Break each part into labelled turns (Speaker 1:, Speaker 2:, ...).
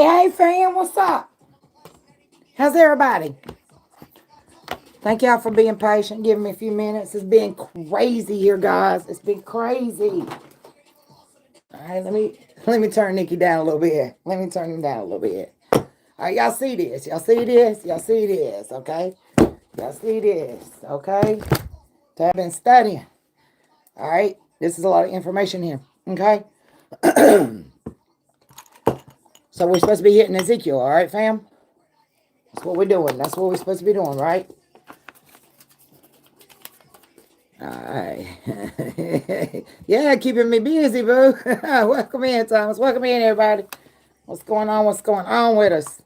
Speaker 1: Hey, fam, what's up? How's everybody? Thank y'all for being patient, giving me a few minutes. It's been crazy here, guys. It's been crazy. All right, let me turn Nikki down a little bit. Let me turn him down a little bit. All right, y'all see this? Y'all see this? Y'all see this? Okay. Y'all see this? Okay. So I've been studying. All right. This is a lot of information here. Okay. So we're supposed to be hitting Ezekiel. All right, fam. That's what we're doing. That's what we're supposed to be doing, right? Alright. Yeah, keeping me busy, boo. Welcome in, Thomas. Welcome in, everybody. What's going on? What's going on with us?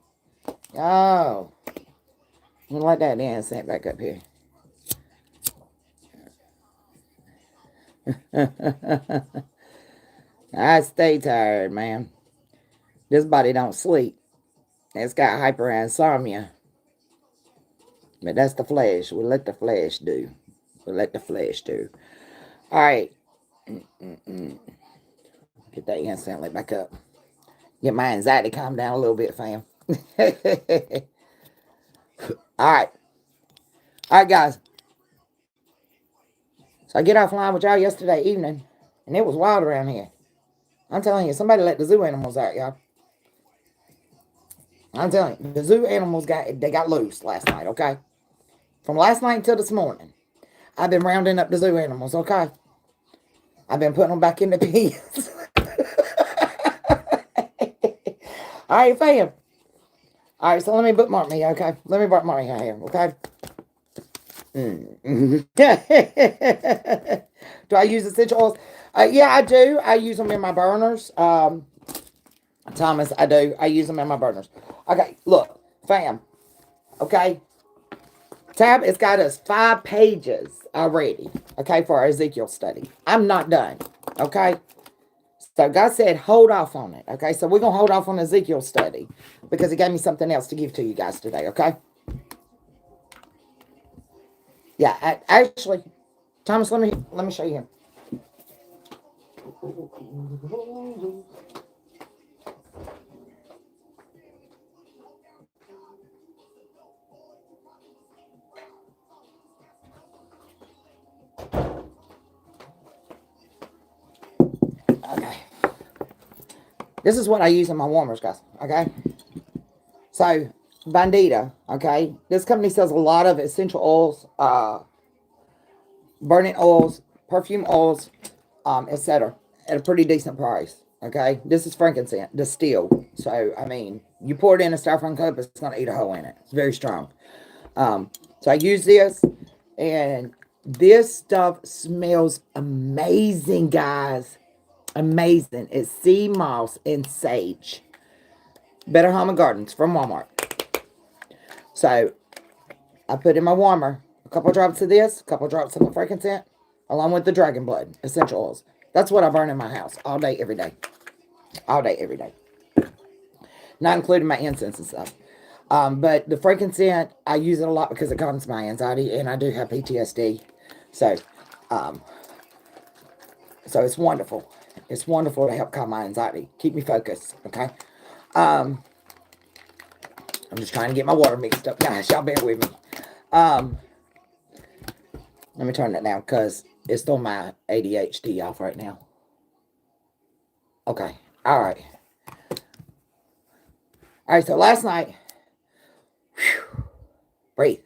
Speaker 1: Oh. Let that incense back up here. I stay tired, man. This body don't sleep. It's got hyperinsomnia. But that's the flesh. We let the flesh do. We let the flesh do. Alright. Get that incense lit back up. Get my anxiety calmed down a little bit, fam. Alright. Alright, guys. So I get offline with y'all yesterday evening, and it was wild around here. I'm telling you, somebody let the zoo animals out, y'all. I'm telling you, the zoo animals got loose last night, okay? From last night until this morning, I've been rounding up the zoo animals, okay? I've been putting them back in the pens. All right, fam. All right, so let me bookmark me, okay? Let me bookmark me here, okay? Do I use essential oils? Yeah, I do. I use them in my burners. Thomas, I do. I use them in my burners. Okay, look, fam. Okay, Tab, it's got us 5 pages already. Okay, for our Ezekiel study. I'm not done. Okay, so God said hold off on it. Okay, so we're gonna hold off on Ezekiel study because He gave me something else to give to you guys today. Okay. Yeah, actually, Thomas, let me show you him. Okay. This is what I use in my warmers, guys. Okay. So, Bandita. Okay. This company sells a lot of essential oils, burning oils, perfume oils, etc. at a pretty decent price. Okay. This is frankincense distilled. So, I mean, you pour it in a styrofoam cup, it's going to eat a hole in it. It's very strong. So I use this, and this stuff smells amazing, guys. Amazing. It's sea moss and sage. Better Home and Gardens from Walmart. So I put in my warmer a couple drops of this, a couple drops of my frankincense, along with the dragon blood essential oils. That's what I burn in my house all day, every day. All day, every day. Not including my incense and stuff. But the frankincense, I use it a lot because it calms my anxiety, and I do have PTSD. So, so it's wonderful. It's wonderful to help calm my anxiety. Keep me focused, okay? I'm just trying to get my water mixed up, guys. Y'all bear with me. Let me turn that down because it's throwing my ADHD off right now. Okay. All right. All right, so last night, breathe.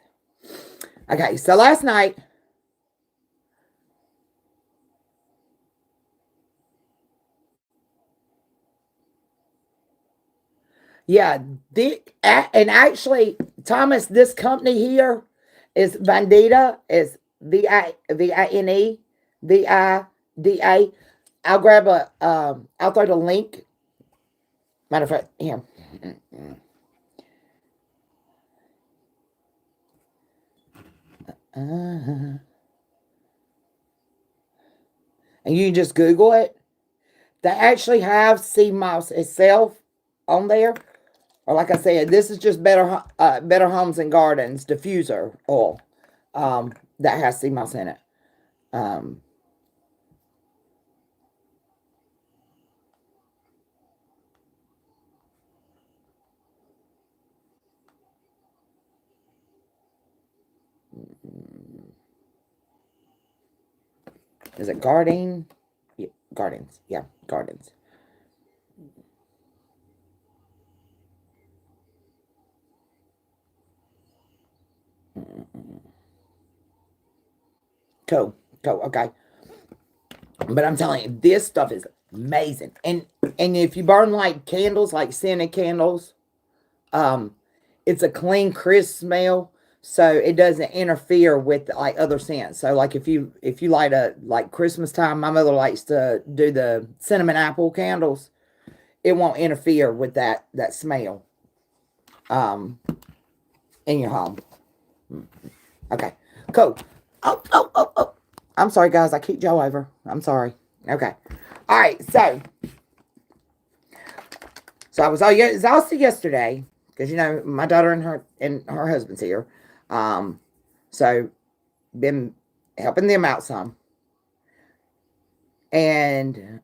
Speaker 1: Okay, so last night, yeah, and actually, Thomas, this company here is Vandita. Is Vine Vida. I'll grab I'll throw the link. Matter of fact, here. And you can just Google it. They actually have sea moss itself on there. Or like I said, this is just Better Homes and Gardens diffuser oil that has sea moss in it. Um, Is it Guarding? Yeah, Gardens. Yeah, Gardens. Cool. Cool. Okay. But I'm telling you, this stuff is amazing. And if you burn like candles, like scented candles, um, it's a clean, crisp smell, so it doesn't interfere with like other scents. So like if you light a like Christmas time, my mother likes to do the cinnamon apple candles. It won't interfere with that smell um in your home. Okay, cool. Oh. I'm sorry, guys. I kicked Joe over. I'm sorry. Okay. All right. So I was all exhausted yesterday because my daughter and her husband's here. So been helping them out some, and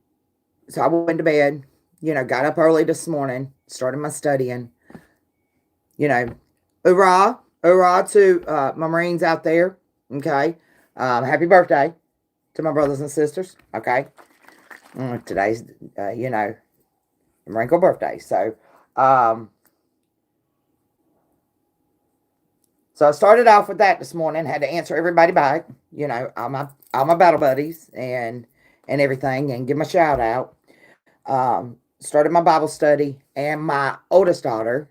Speaker 1: so I went to bed. Got up early this morning, started my studying. You know, hoorah to my Marines out there. Okay, happy birthday to my brothers and sisters. Okay, today's Marine Corps birthday. Um, so I started off with that this morning. Had to answer everybody back. All my battle buddies and everything, and give my shout out. Started my Bible study, and my oldest daughter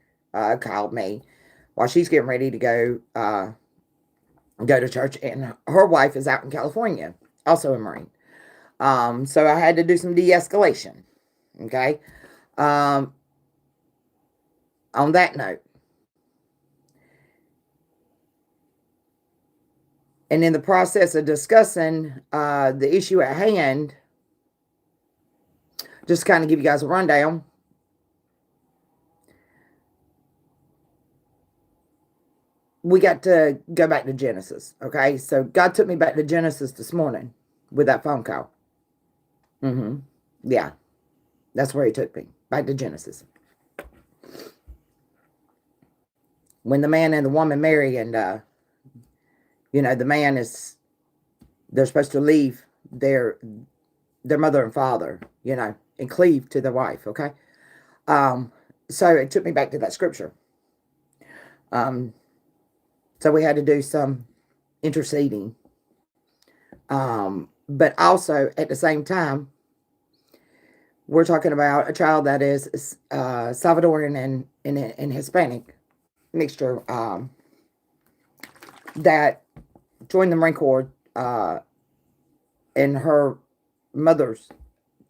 Speaker 1: called me while she's getting ready to go to church, and her wife is out in California, also a Marine. So I had to do some de-escalation. Okay. Um, on that note, and in the process of discussing the issue at hand, just kind of give you guys a rundown. We got to go back to Genesis. Okay. So God took me back to Genesis this morning with that phone call. Yeah. That's where he took me. Back to Genesis. When the man and the woman marry, and the man they're supposed to leave their mother and father, and cleave to their wife. Okay. So it took me back to that scripture. So we had to do some interceding. But also at the same time, we're talking about a child that is Salvadorian and Hispanic mixture, that joined the Marine Corps, and her mother's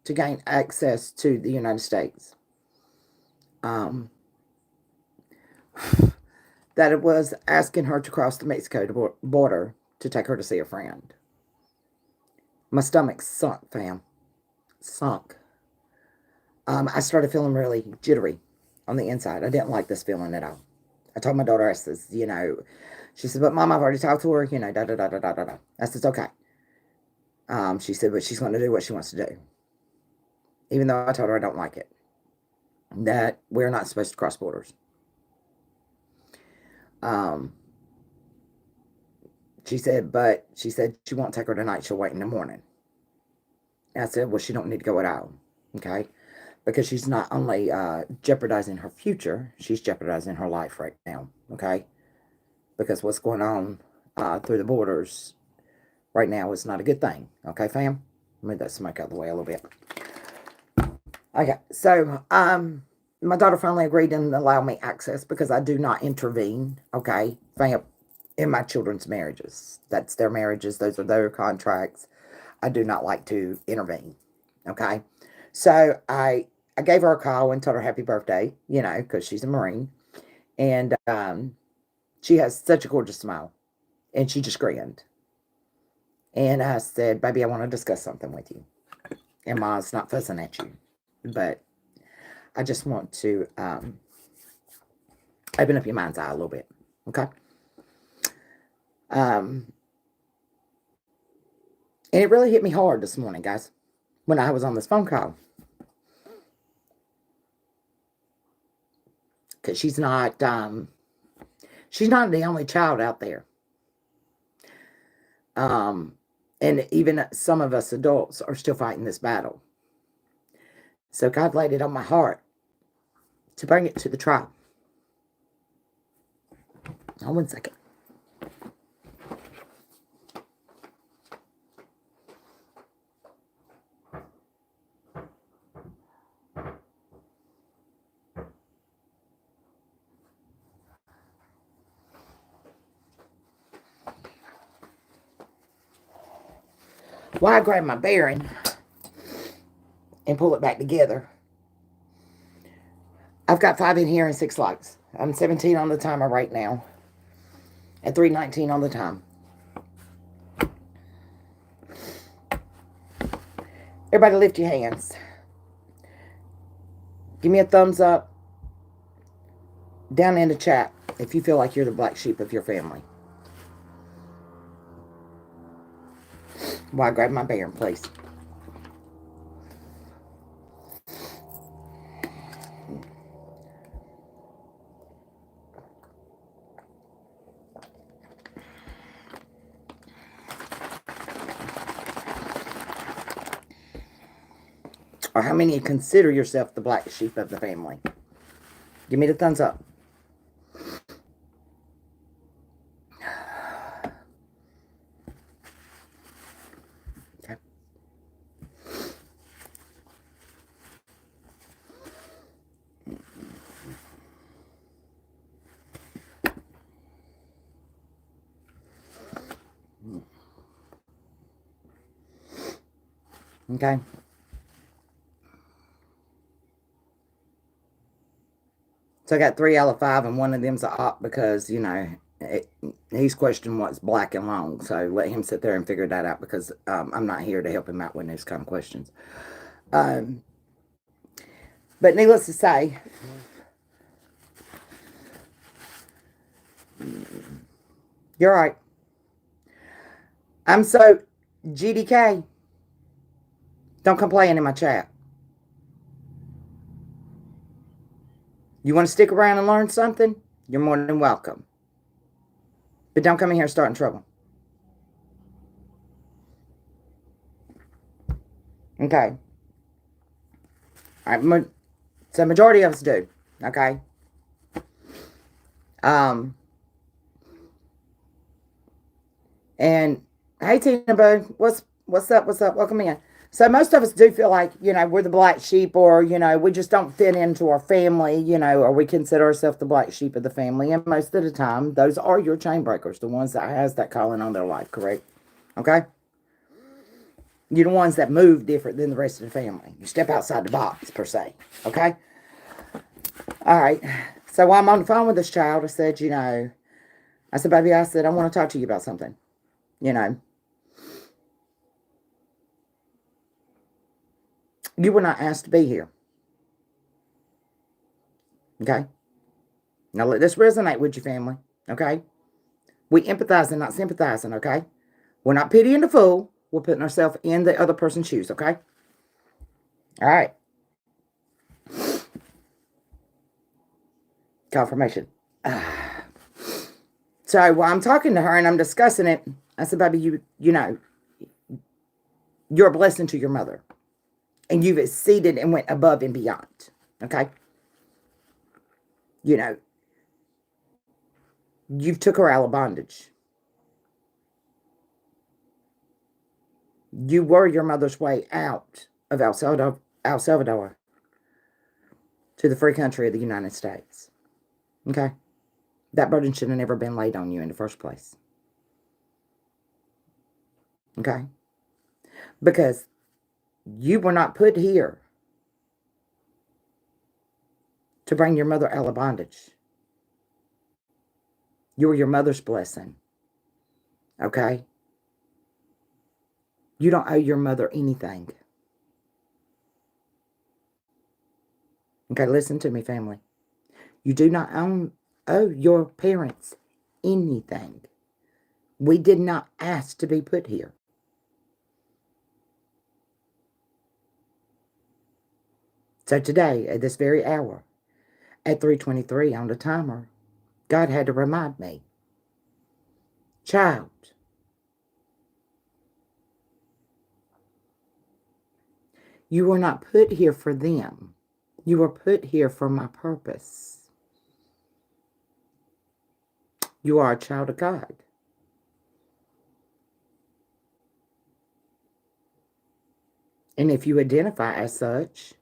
Speaker 1: to gain access to the United States. That it was asking her to cross the Mexico border to take her to see a friend. My stomach sunk, fam. Sunk. I started feeling really jittery on the inside. I didn't like this feeling at all. I told my daughter, I says, she said, but Mom, I've already talked to her, da da da da da da. I said, okay. She said, but she's going to do what she wants to do. Even though I told her I don't like it. That we're not supposed to cross borders. She said she won't take her tonight. She'll wait in the morning. And I said, well, she don't need to go at all. Okay. Because she's not only jeopardizing her future, she's jeopardizing her life right now. Okay. Because what's going on through the borders right now is not a good thing. Okay, fam? Move that smoke out of the way a little bit. Okay, so my daughter finally agreed and allowed me access because I do not intervene. Okay, fam, in my children's marriages. That's their marriages. Those are their contracts. I do not like to intervene. Okay, so I gave her a call and told her happy birthday. Because she's a Marine, and she has such a gorgeous smile, and she just grinned. And I said, baby, I want to discuss something with you. And Ma's not fussing at you, but I just want to open up your mind's eye a little bit. Okay. And it really hit me hard this morning, guys, when I was on this phone call. Because she's not the only child out there. And even some of us adults are still fighting this battle. So God laid it on my heart to bring it to the tribe. Hold 1 second. Well, I grab my bearing and pull it back together. I've got 5 in here and 6 lights. I'm 17 on the timer right now. At 3:19 on the time. Everybody lift your hands. Give me a thumbs up down in the chat if you feel like you're the black sheep of your family. While I grab my bearing, please. Or how many consider yourself the black sheep of the family? Give me the thumbs up. Okay. Okay. So I got 3 out of 5, and one of them's a op because, you know, he's questioning what's black and long. So let him sit there and figure that out because I'm not here to help him out with those kind of questions. But needless to say, you're right. I'm so GDK. Don't complain in my chat. You want to stick around and learn something? You're more than welcome. But don't come in here starting trouble. Okay. All right. So majority of us do. Okay. And hey, Tina Boo, what's up? What's up? Welcome in. So most of us do feel like, you know, we're the black sheep, or, you know, we just don't fit into our family, you know, or we consider ourselves the black sheep of the family. And most of the time, those are your chain breakers, the ones that has that calling on their life, correct? Okay? You're the ones that move different than the rest of the family. You step outside the box, per se. Okay? All right. So while I'm on the phone with this child, I said, you know, I said, baby, I said, I want to talk to you about something. You know, you were not asked to be here. Okay? Now let this resonate with your family. Okay? We empathizing, not sympathizing. Okay? We're not pitying the fool. We're putting ourselves in the other person's shoes. Okay? All right. Confirmation. So while I'm talking to her and I'm discussing it, I said, baby, you know, you're a blessing to your mother. And you've exceeded and went above and beyond. Okay? You know, you've took her out of bondage. You were your mother's way out of El Salvador to the free country of the United States. Okay? That burden should have never been laid on you in the first place. Okay? Because you were not put here to bring your mother out of bondage. You were your mother's blessing. Okay? You don't owe your mother anything. Okay, listen to me, family. You do not owe your parents anything. We did not ask to be put here. So today, at this very hour, at 3:23 on the timer, God had to remind me, child, You were not put here for them. You were put here for my purpose. You are a child of God. And if you identify as such,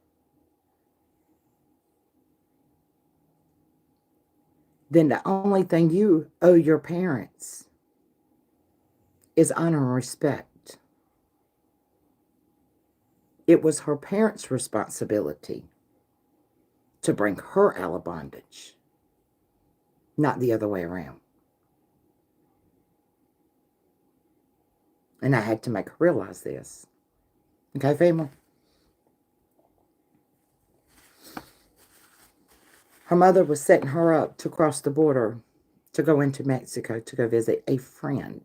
Speaker 1: then the only thing you owe your parents is honor and respect. It was her parents' responsibility to bring her out of bondage, not the other way around. And I had to make her realize this. Okay, family? Her mother was setting her up to cross the border to go into Mexico to go visit a friend.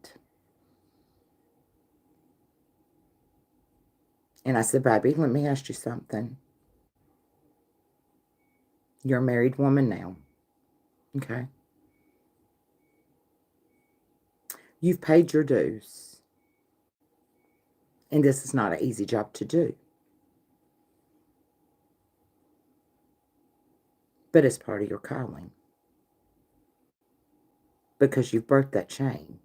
Speaker 1: And I said, baby, let me ask you something. You're a married woman now. Okay? You've paid your dues. And this is not an easy job to do. But it's part of your calling. Because you've birthed that chain.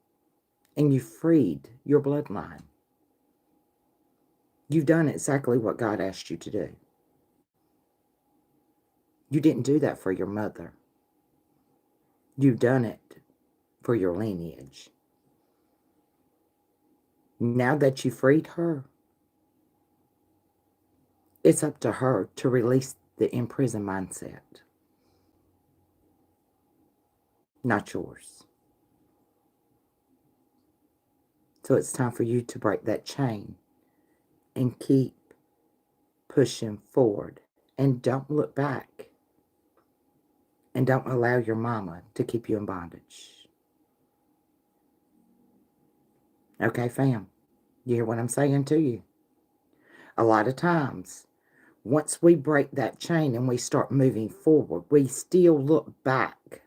Speaker 1: And you freed your bloodline. You've done exactly what God asked you to do. You didn't do that for your mother. You've done it for your lineage. Now that you freed her, it's up to her to release the imprisoned mindset. Not yours. So it's time for you to break that chain and keep pushing forward. And don't look back. And don't allow your mama to keep you in bondage. Okay, fam? You hear what I'm saying to you? A lot of times, once we break that chain and we start moving forward, we still look back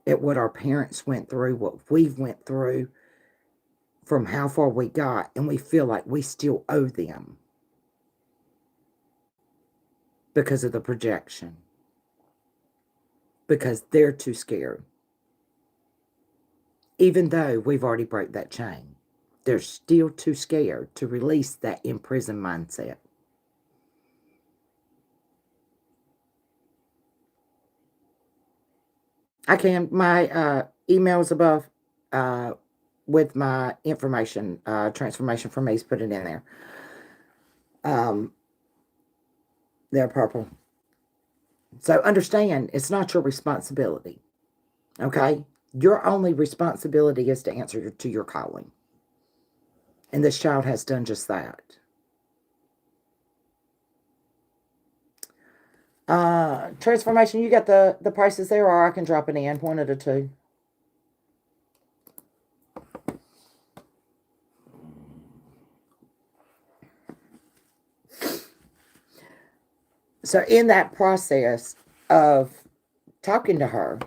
Speaker 1: at what our parents went through, what we've went through, from how far we got, and we feel like we still owe them because of the projection. Because they're too scared. Even though we've already broke that chain, they're still too scared to release that imprisoned mindset. I can, my email's above with my information, transformation for me's, put it in there. They're purple. So understand, it's not your responsibility, okay? Your only responsibility is to answer to your calling. And this child has done just that. Transformation, you got the prices there, or I can drop it in, one of the two. So in that process of talking to her,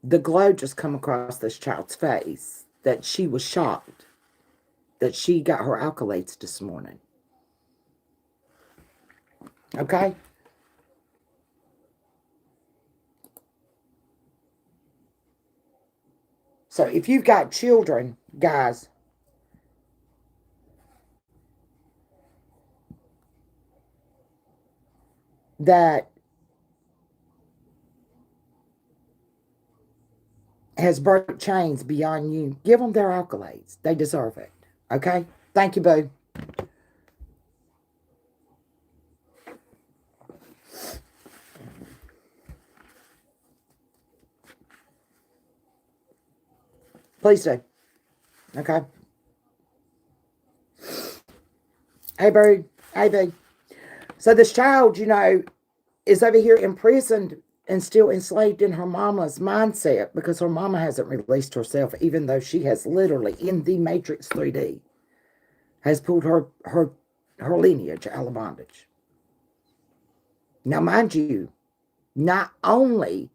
Speaker 1: the glow just come across this child's face that she was shocked that she got her accolades this morning. Okay? So if you've got children, guys, that has burnt chains beyond you, give them their accolades. They deserve it. Okay? Thank you, boo. Please do. Okay? Hey, bird. Hey, boo. So this child, is over here imprisoned and still enslaved in her mama's mindset because her mama hasn't released herself, even though she has literally, in the Matrix 3D, has pulled her lineage out of bondage. Now, mind you, not only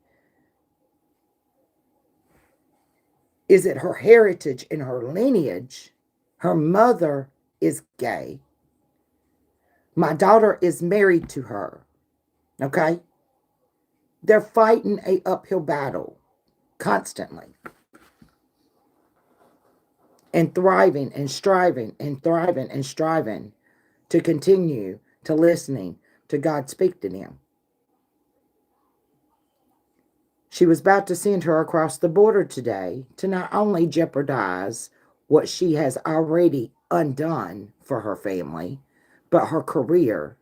Speaker 1: is it her heritage and her lineage, Her mother is gay. My daughter is married to her. Okay? They're fighting a uphill battle constantly. And thriving and striving and thriving and striving to continue to listening to God speak to them. She was about to send her across the border today to not only jeopardize what she has already undone for her family, but her career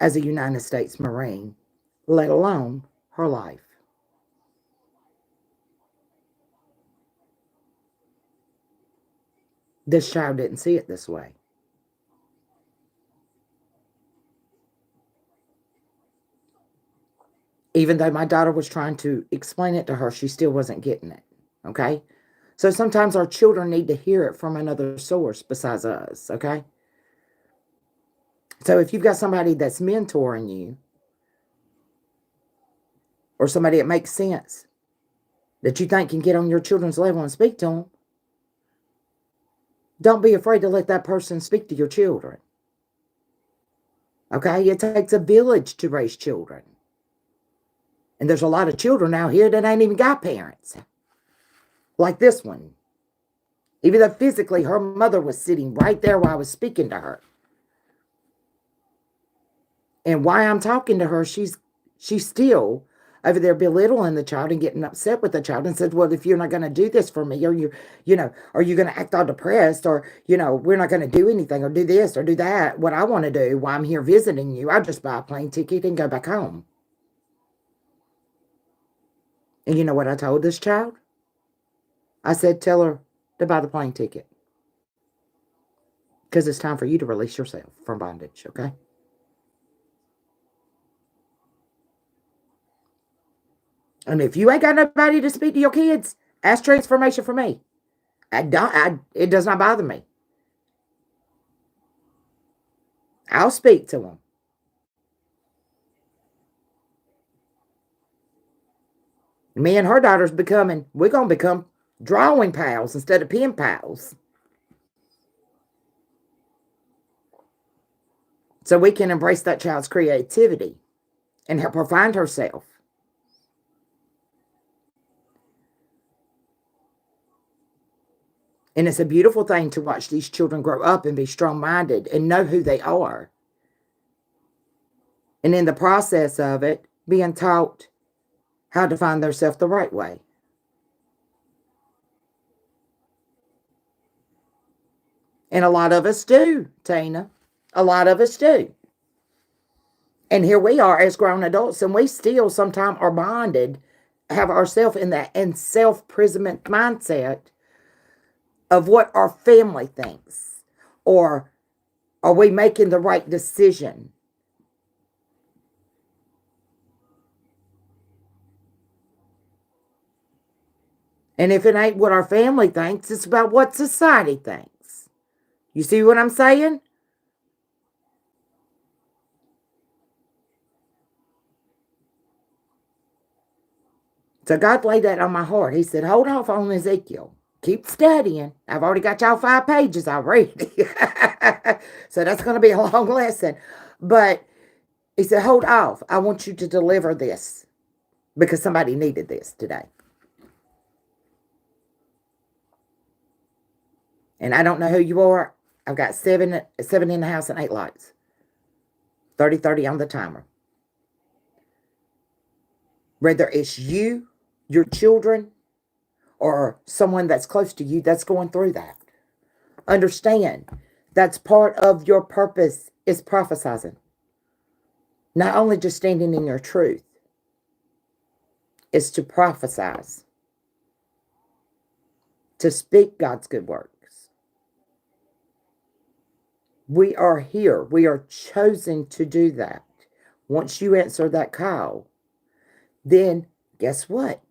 Speaker 1: as a United States Marine, let alone her life. This child didn't see it this way. Even though my daughter was trying to explain it to her, she still wasn't getting it. Okay? So sometimes our children need to hear it from another source besides us. Okay? So if you've got somebody that's mentoring you, or somebody that makes sense, that you think can get on your children's level and speak to them, don't be afraid to let that person speak to your children. Okay? It takes a village to raise children. And there's a lot of children out here that ain't even got parents. Like this one. Even though physically her mother was sitting right there while I was speaking to her. And while I'm talking to her, she's still over there belittling the child and getting upset with the child and said, well, if you're not going to do this for me, or are you going to act all depressed, or, we're not going to do anything, or do this or do that. What I want to do while I'm here visiting you, I'll just buy a plane ticket and go back home. And you know what I told this child? I said, tell her to buy the plane ticket. Because it's time for you to release yourself from bondage, okay? And if you ain't got nobody to speak to your kids, ask transformation for me. It does not bother me. I'll speak to them. Me and her daughter's we're going to become drawing pals instead of pen pals. So we can embrace that child's creativity and help her find herself. And it's a beautiful thing to watch these children grow up and be strong-minded and know who they are. And in the process of it, being taught how to find themselves the right way. And a lot of us do, Tina. A lot of us do. And here we are as grown adults, and we still sometimes are bonded, have ourselves in that self-imprisonment mindset of what our family thinks. Or are we making the right decision? And if it ain't what our family thinks, it's about what society thinks. You see what I'm saying? So God laid that on my heart. He said, hold off on Ezekiel. Keep studying. I've already got y'all 5 pages already. So that's going to be a long lesson. But he said, hold off. I want you to deliver this because somebody needed this today. And I don't know who you are. I've got seven in the house and 8 lights. 30 on the timer. Whether it's you, your children, or someone that's close to you that's going through that. Understand, that's part of your purpose is prophesizing. Not only just standing in your truth, it's to prophesize, to speak God's good works. We are here. We are chosen to do that. Once you answer that call, then guess what?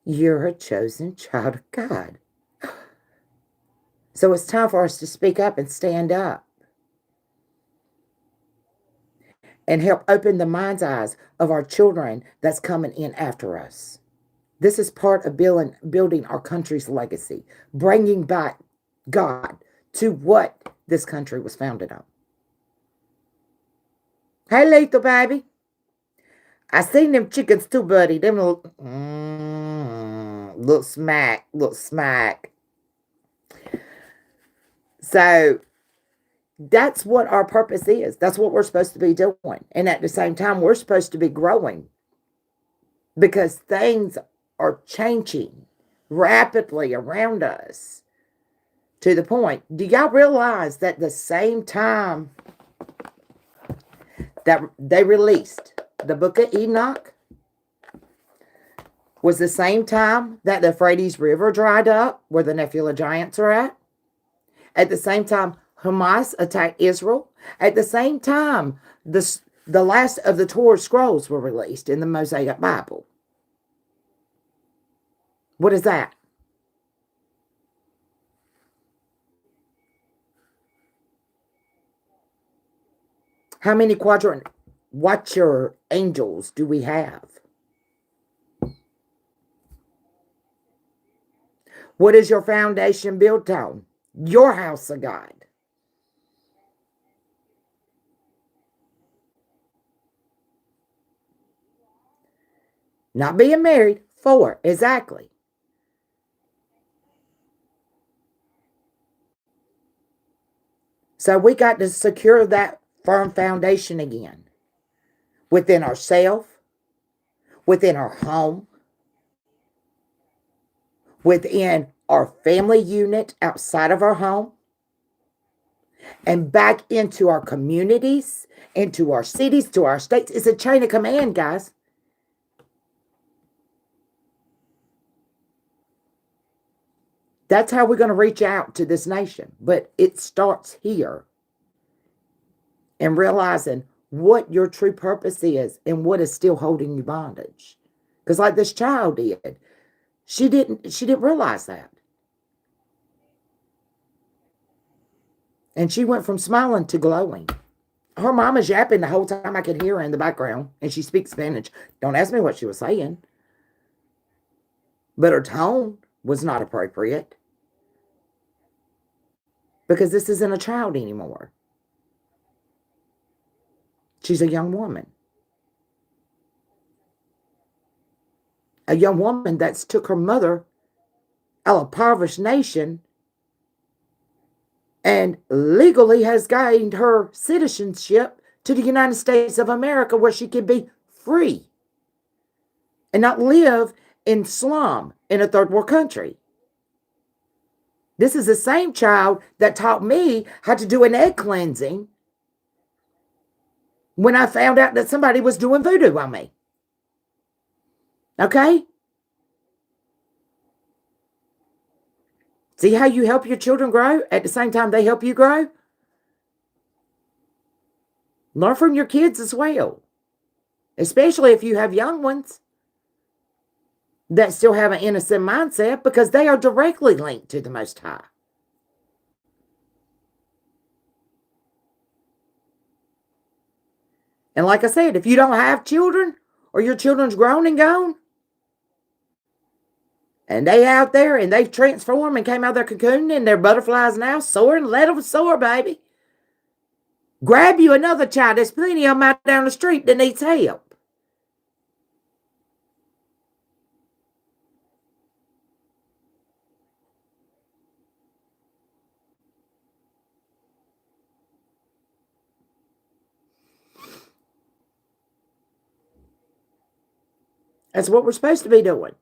Speaker 1: You're a chosen child of God. So it's time for us to speak up and stand up and help open the mind's eyes of our children that's coming in after us. This is part of building our country's legacy, bringing back God to what this country was founded on. Hey, Lethal, baby. I seen them chickens too, buddy. Them little smack. So that's what our purpose is. That's what we're supposed to be doing. And at the same time, we're supposed to be growing because things are changing rapidly around us to the point. Do y'all realize that the same time that they released the book of Enoch was the same time that the Euphrates River dried up, where the Nephilim giants are at? At the same time, Hamas attacked Israel. At the same time, the last of the Torah scrolls were released in the Mosaic Bible. What is that? How many quadrant watcher angels do we have? What is your foundation built on? Your house of God. Not being married. 4, exactly. So we got to secure that firm foundation again. Within ourselves, within our home, within our family unit outside of our home, and back into our communities, into our cities, to our states. It's a chain of command, guys. That's how we're going to reach out to this nation. But it starts here. And realizing what your true purpose is and what is still holding you bondage. Because like this child did, she didn't realize that. And she went from smiling to glowing. Her mama's yapping the whole time. I could hear her in the background. And she speaks Spanish. Don't ask me what she was saying. But her tone was not appropriate. Because this isn't a child anymore. She's a young woman. A young woman that's took her mother out of a impoverished nation and legally has gained her citizenship to the United States of America, where she can be free and not live in slum in a third world country. This is the same child that taught me how to do an egg cleansing when I found out that somebody was doing voodoo on me. Okay? See how you help your children grow at the same time they help you grow? Learn from your kids as well. Especially if you have young ones that still have an innocent mindset, because they are directly linked to the Most High. And like I said, if you don't have children, or your children's grown and gone, and they out there and they've transformed and came out of their cocoon and they're butterflies now, soaring, let them soar, baby. Grab you another child. There's plenty of them out down the street that needs help. That's what we're supposed to be doing.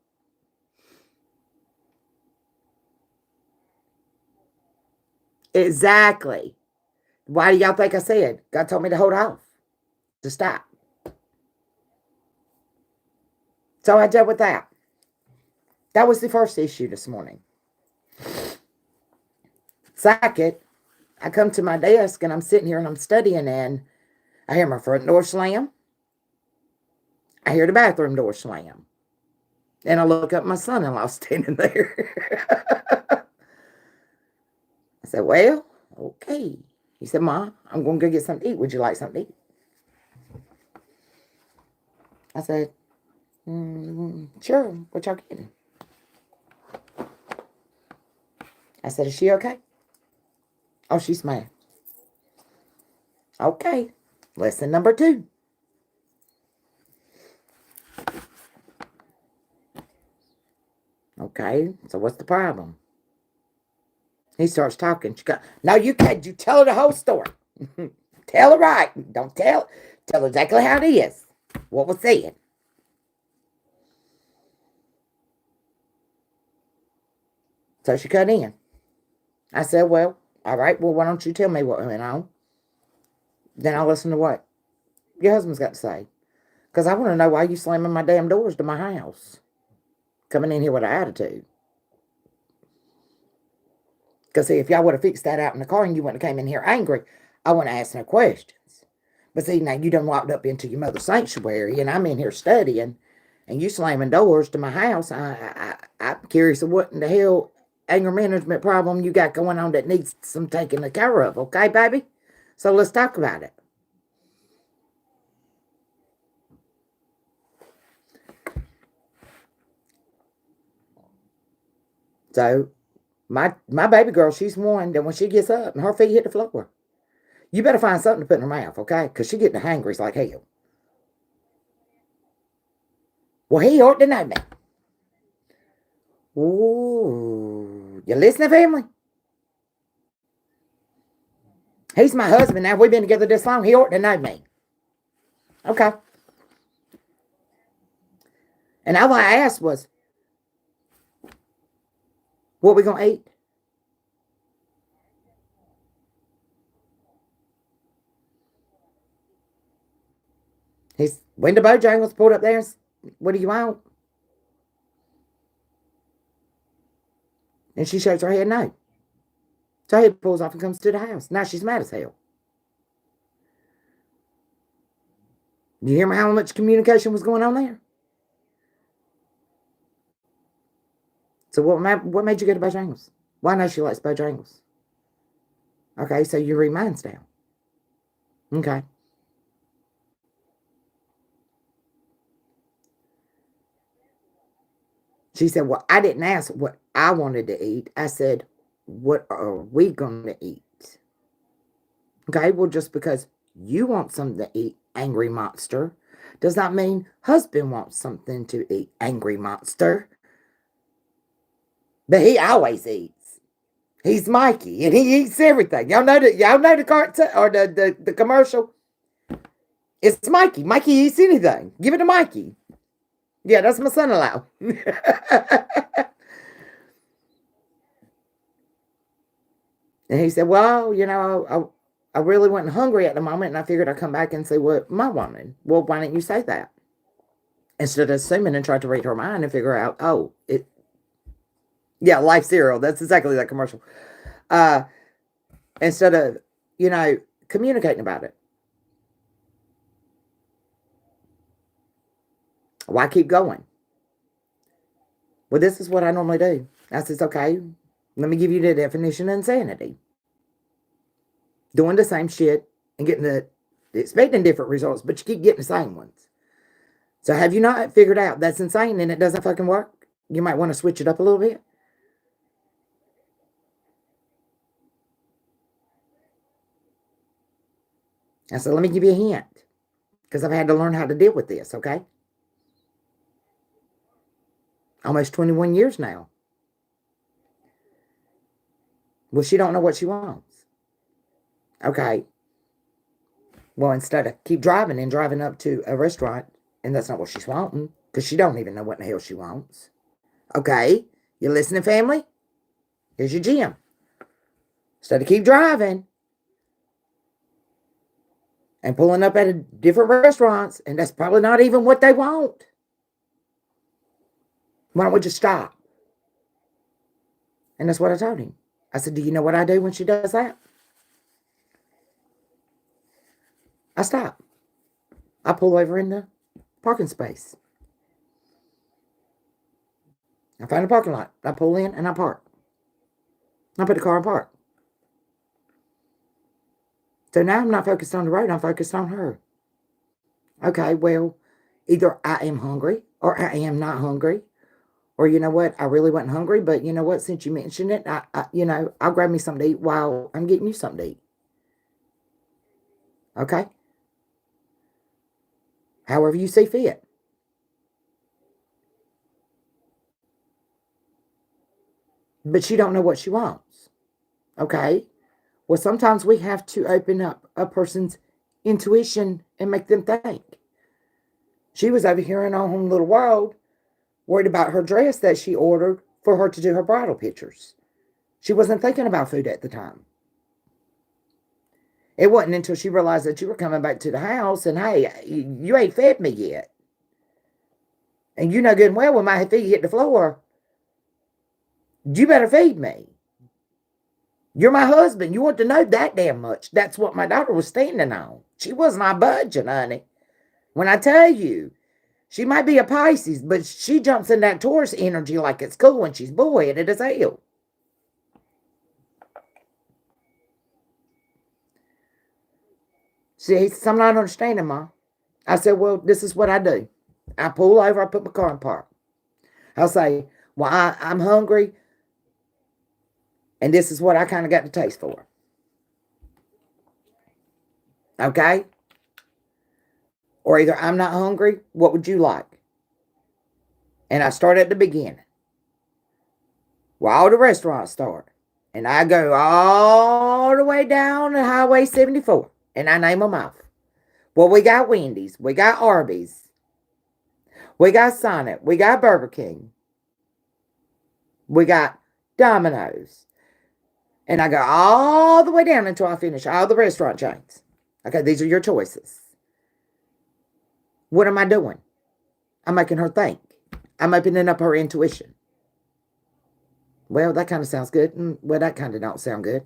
Speaker 1: Exactly. Why do y'all think I said? God told me to hold off, to stop. So I dealt with that. That was the first issue this morning. Second, I come to my desk and I'm sitting here and I'm studying, and I hear my front door slam. I hear the bathroom door slam. And I look up, my son-in-law standing there. I said, well, okay. He said, Ma, I'm going to go get something to eat. Would you like something to eat? I said, Sure. What y'all getting? I said, is she okay? Oh, she's mad. Okay. Lesson number 2. Okay. So what's the problem? He starts talking. She goes, no, you can't. You tell her the whole story. Tell her right. Don't tell. Tell her exactly how it is. What was said. So she cut in. I said, well, all right. Well, why don't you tell me what went on? Then I'll listen to what your husband's got to say. Because I want to know why you slamming my damn doors to my house. Coming in here with an attitude. Because see, if y'all would have fixed that out in the car and you wouldn't have came in here angry, I wouldn't have asked no questions. But see, now you done walked up into your mother's sanctuary and I'm in here studying and you slamming doors to my house. I'm curious of what in the hell anger management problem you got going on that needs some taking care of. Okay, baby? So let's talk about it. So my baby girl, she's one that when she gets up and her feet hit the floor, you better find something to put in her mouth, okay? Because she getting the hangries like hell. Well, he ought to know me. Ooh, you listening, family? He's my husband now. We've been together this long. He ought to know me. Okay. And all I asked was, what we going to eat? He's went to Bojangles, pulled up there. What do you want? And she shakes her head no. So he pulls off and comes to the house. Now she's mad as hell. You hear me how much communication was going on there? So what made you go to Bojangles? Why no she likes Bojangles? Okay, so you read minds down. Okay. She said, well, I didn't ask what I wanted to eat. I said, what are we going to eat? Okay, well, just because you want something to eat, angry monster, does not mean husband wants something to eat, angry monster. But he always eats. He's Mikey, and he eats everything. Y'all know the cartoon or the commercial. It's Mikey. Mikey eats anything. Give it to Mikey. Yeah, that's my son-in-law. And he said, well, I really wasn't hungry at the moment, and I figured I'd come back and see what Ma wanted. Well, why didn't you say that? Instead of assuming and try to read her mind and figure out, yeah, life cereal. That's exactly that commercial. Uh, Instead of, communicating about it. Why keep going? Well, this is what I normally do. I says, okay, let me give you the definition of insanity. Doing the same shit and expecting different results, but you keep getting the same ones. So have you not figured out that's insane and it doesn't fucking work? You might want to switch it up a little bit. I said, let me give you a hint because I've had to learn how to deal with this, okay? Almost 21 years now. Well, she don't know what she wants. Okay. Well, instead of keep driving and driving up to a restaurant, and that's not what she's wanting because she don't even know what in the hell she wants. Okay. You listening, family? Here's your gym. Instead of keep driving and pulling up at different restaurants, and that's probably not even what they want. Why don't we just stop? And that's what I told him. I said, do you know what I do when she does that? I stop. I pull over in the parking space. I find a parking lot. I pull in and I park. I put the car in park. So now I'm not focused on the road. I'm focused on her. Okay, well, Either I am hungry or I am not hungry. Or you know what, I really wasn't hungry, but you know what, since you mentioned it, I'll grab me something to eat while I'm getting you something to eat. Okay? However you see fit. But she don't know what she wants. Okay? Well, sometimes we have to open up a person's intuition and make them think. She was over here in our own little world, worried about her dress that she ordered for her to do her bridal pictures. She wasn't thinking about food at the time. It wasn't until she realized that you were coming back to the house and, hey, you ain't fed me yet. And you know good and well when my feet hit the floor, you better feed me. You're my husband. You want to know that damn much. That's what my daughter was standing on. She was not budging, honey. When I tell you, she might be a Pisces, but she jumps in that Taurus energy like it's cool when she's buoyed as hell. See, I'm not understanding, Ma. I said, well, this is what I do. I pull over, I put my car in park. I'll say, well, I'm hungry, and this is what I kind of got the taste for. Okay? Or either I'm not hungry, what would you like? And I start at the beginning. Where all the restaurants start. And I go all the way down to Highway 74. And I name them off. Well, we got Wendy's. We got Arby's. We got Sonic. We got Burger King. We got Domino's. And I go all the way down until I finish all the restaurant chains. Okay, these are your choices. What am I doing? I'm making her think. I'm opening up her intuition. Well, that kind of sounds good. Well, that kind of don't sound good.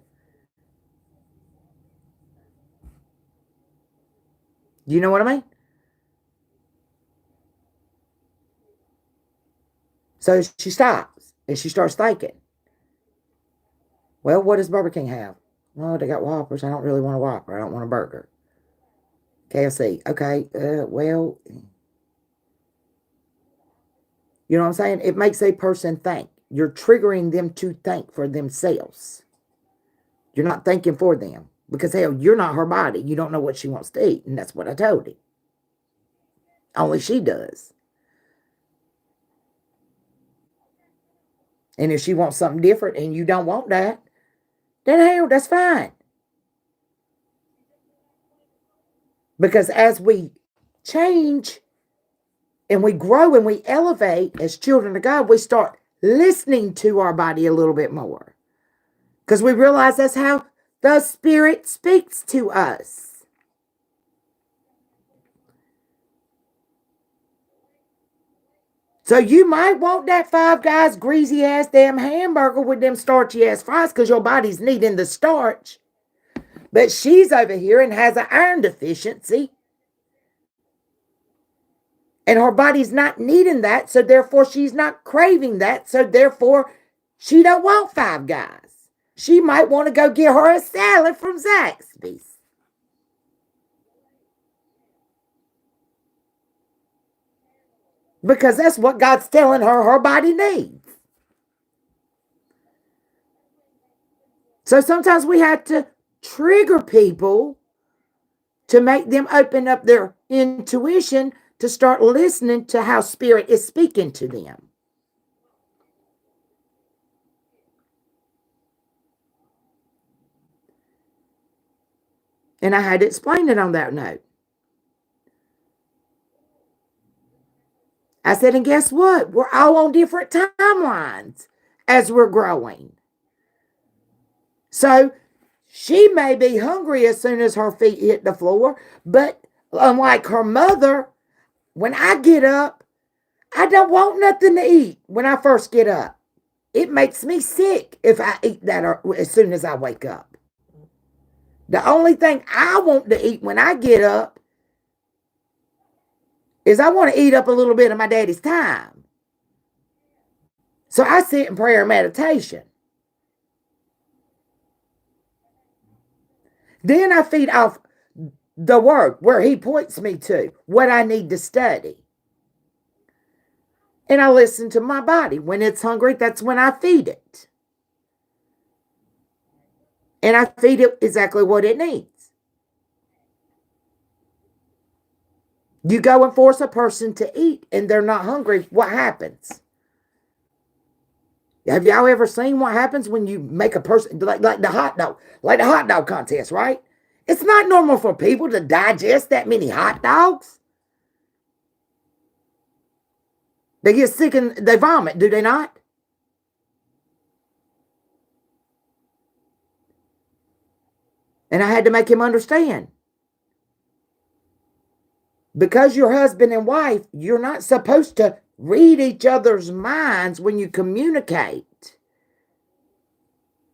Speaker 1: You know what I mean? So she stops and she starts thinking. Well, what does Burger King have? Well, they got Whoppers. I don't really want a Whopper. I don't want a burger. KFC. Okay. Well, you know what I'm saying? It makes a person think. You're triggering them to think for themselves. You're not thinking for them. Because, hell, you're not her body. You don't know what she wants to eat. And that's what I told him. Only she does. And if she wants something different and you don't want that, then hell, that's fine. Because as we change and we grow and we elevate as children of God, we start listening to our body a little bit more. Because we realize that's how the Spirit speaks to us. So you might want that Five Guys greasy ass damn hamburger with them starchy ass fries because your body's needing the starch. But she's over here and has an iron deficiency. And her body's not needing that, so therefore she's not craving that, so therefore she don't want Five Guys. She might want to go get her a salad from Zaxby's. Because that's what God's telling her body needs. So sometimes we have to trigger people to make them open up their intuition to start listening to how Spirit is speaking to them. And I had to explain it on that note. I said, and guess what? We're all on different timelines as we're growing. So she may be hungry as soon as her feet hit the floor, but unlike her mother, when I get up, I don't want nothing to eat when I first get up. It makes me sick if I eat that as soon as I wake up. The only thing I want to eat when I get up is I want to eat up a little bit of my daddy's time. So I sit in prayer and meditation. Then I feed off the word where he points me to what I need to study. And I listen to my body. When it's hungry, that's when I feed it. And I feed it exactly what it needs. You go and force a person to eat and they're not hungry, what happens? Have y'all ever seen what happens when you make a person, like the hot dog contest, right? It's not normal for people to digest that many hot dogs. They get sick and they vomit, do they not? And I had to make him understand. Because you're husband and wife, you're not supposed to read each other's minds when you communicate.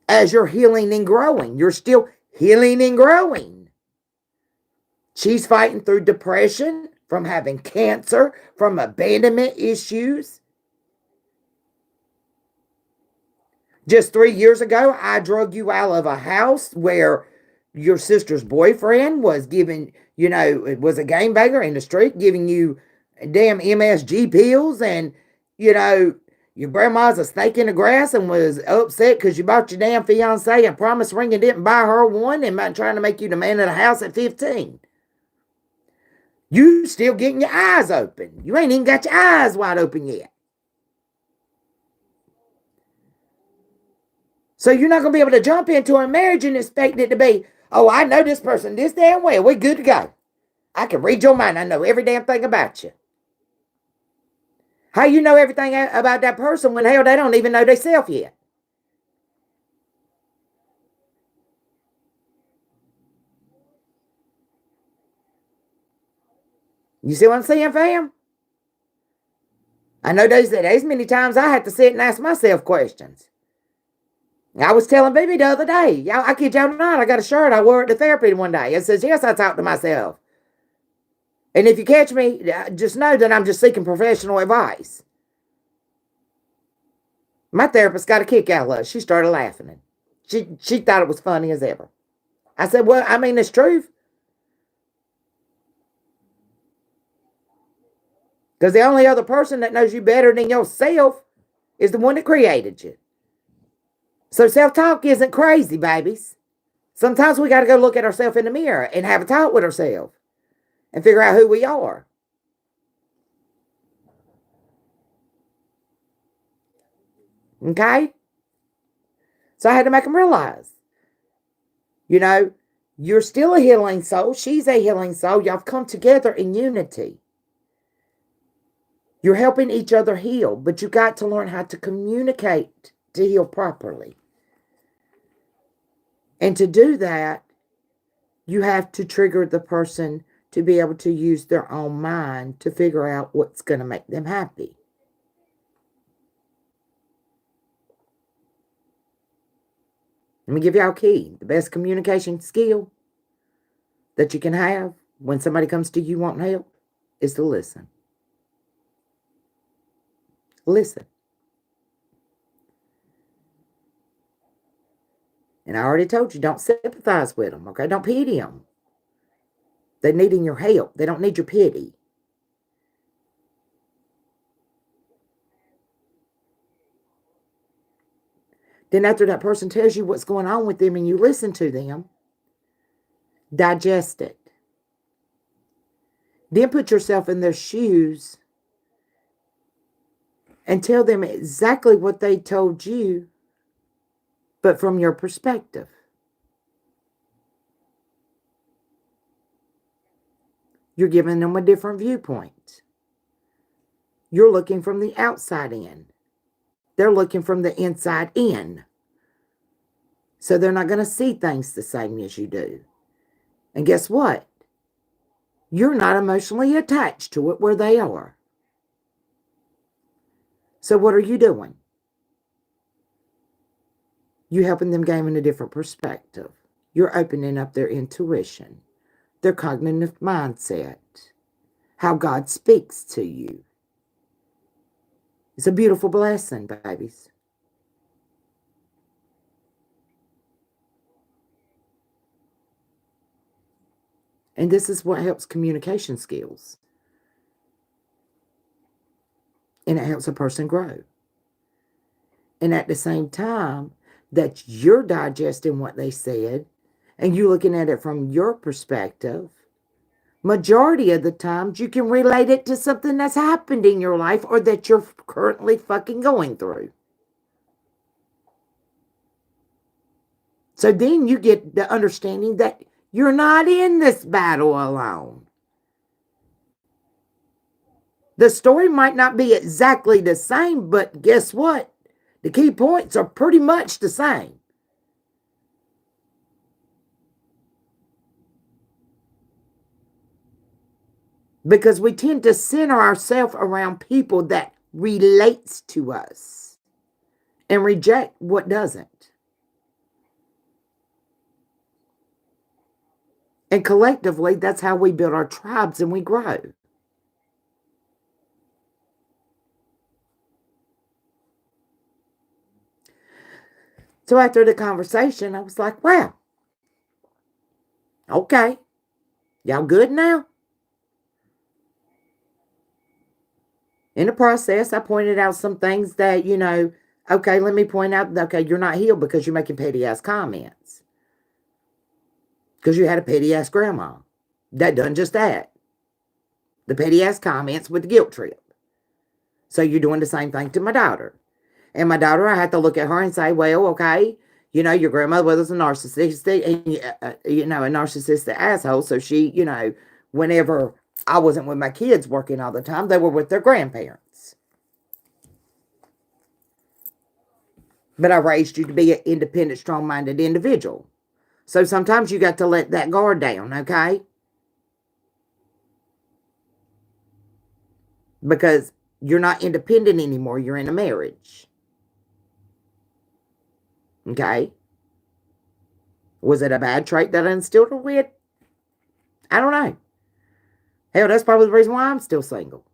Speaker 1: As you're healing and growing, you're still healing and growing. She's fighting through depression, from having cancer, from abandonment issues. Just 3 years ago, I drug you out of a house where your sister's boyfriend was giving, it was a gangbanger in the street, giving you damn MSG pills, and, your grandma's a snake in the grass and was upset because you bought your damn fiance a promise ring and didn't buy her one, and trying to make you the man of the house at 15. You still getting your eyes open. You ain't even got your eyes wide open yet. So you're not going to be able to jump into a marriage and expect it to be, oh, I know this person this damn well. We're good to go. I can read your mind. I know every damn thing about you. How you know everything about that person when hell they don't even know themselves yet? You see what I'm saying, fam? I know there's many times I had to sit and ask myself questions. I was telling Baby the other day, I kid y'all not, I got a shirt I wore at the therapy one day. It says, yes, I talk to myself. And if you catch me, just know that I'm just seeking professional advice. My therapist got a kick out of it. She started laughing. She thought it was funny as ever. I said, well, I mean, it's truth. Because the only other person that knows you better than yourself is the one that created you. So self-talk isn't crazy, babies. Sometimes we got to go look at ourselves in the mirror and have a talk with ourselves and figure out who we are. Okay? So I had to make them realize, you're still a healing soul. She's a healing soul. Y'all have come together in unity. You're helping each other heal, but you got to learn how to communicate to heal properly. And to do that, you have to trigger the person to be able to use their own mind to figure out what's going to make them happy. Let me give y'all a key. The best communication skill that you can have when somebody comes to you wanting help is to listen. Listen. And I already told you, don't sympathize with them, okay? Don't pity them. They're needing your help. They don't need your pity. Then after that person tells you what's going on with them and you listen to them, digest it. Then put yourself in their shoes and tell them exactly what they told you, but from your perspective. You're giving them a different viewpoint. You're looking from the outside in. They're looking from the inside in. So they're not going to see things the same as you do. And guess what? You're not emotionally attached to it where they are. So what are you doing? You're helping them gain a different perspective. You're opening up their intuition, their cognitive mindset, how God speaks to you. It's a beautiful blessing, babies. And this is what helps communication skills. And it helps a person grow. And at the same time that you're digesting what they said and you looking at it from your perspective, majority of the times you can relate it to something that's happened in your life or that you're currently fucking going through. So then you get the understanding that you're not in this battle alone. The story might not be exactly the same, but guess what? The key points are pretty much the same. Because we tend to center ourselves around people that relates to us and reject what doesn't. And collectively, that's how we build our tribes and we grow. So after the conversation, I was like, wow, okay, y'all good now? In the process, I pointed out some things that, okay, let me point out, okay, you're not healed because you're making petty-ass comments. Because you had a petty-ass grandma. That done just that. The petty-ass comments with the guilt trip. So you're doing the same thing to my daughter. And my daughter, I had to look at her and say, well, okay, your grandmother was a narcissistic, and, a narcissistic asshole. So she, whenever I wasn't with my kids working all the time, they were with their grandparents. But I raised you to be an independent, strong-minded individual. So sometimes you got to let that guard down, okay? Because you're not independent anymore. You're in a marriage. Okay? Was it a bad trait that I instilled her with? I don't know. Hell, that's probably the reason why I'm still single.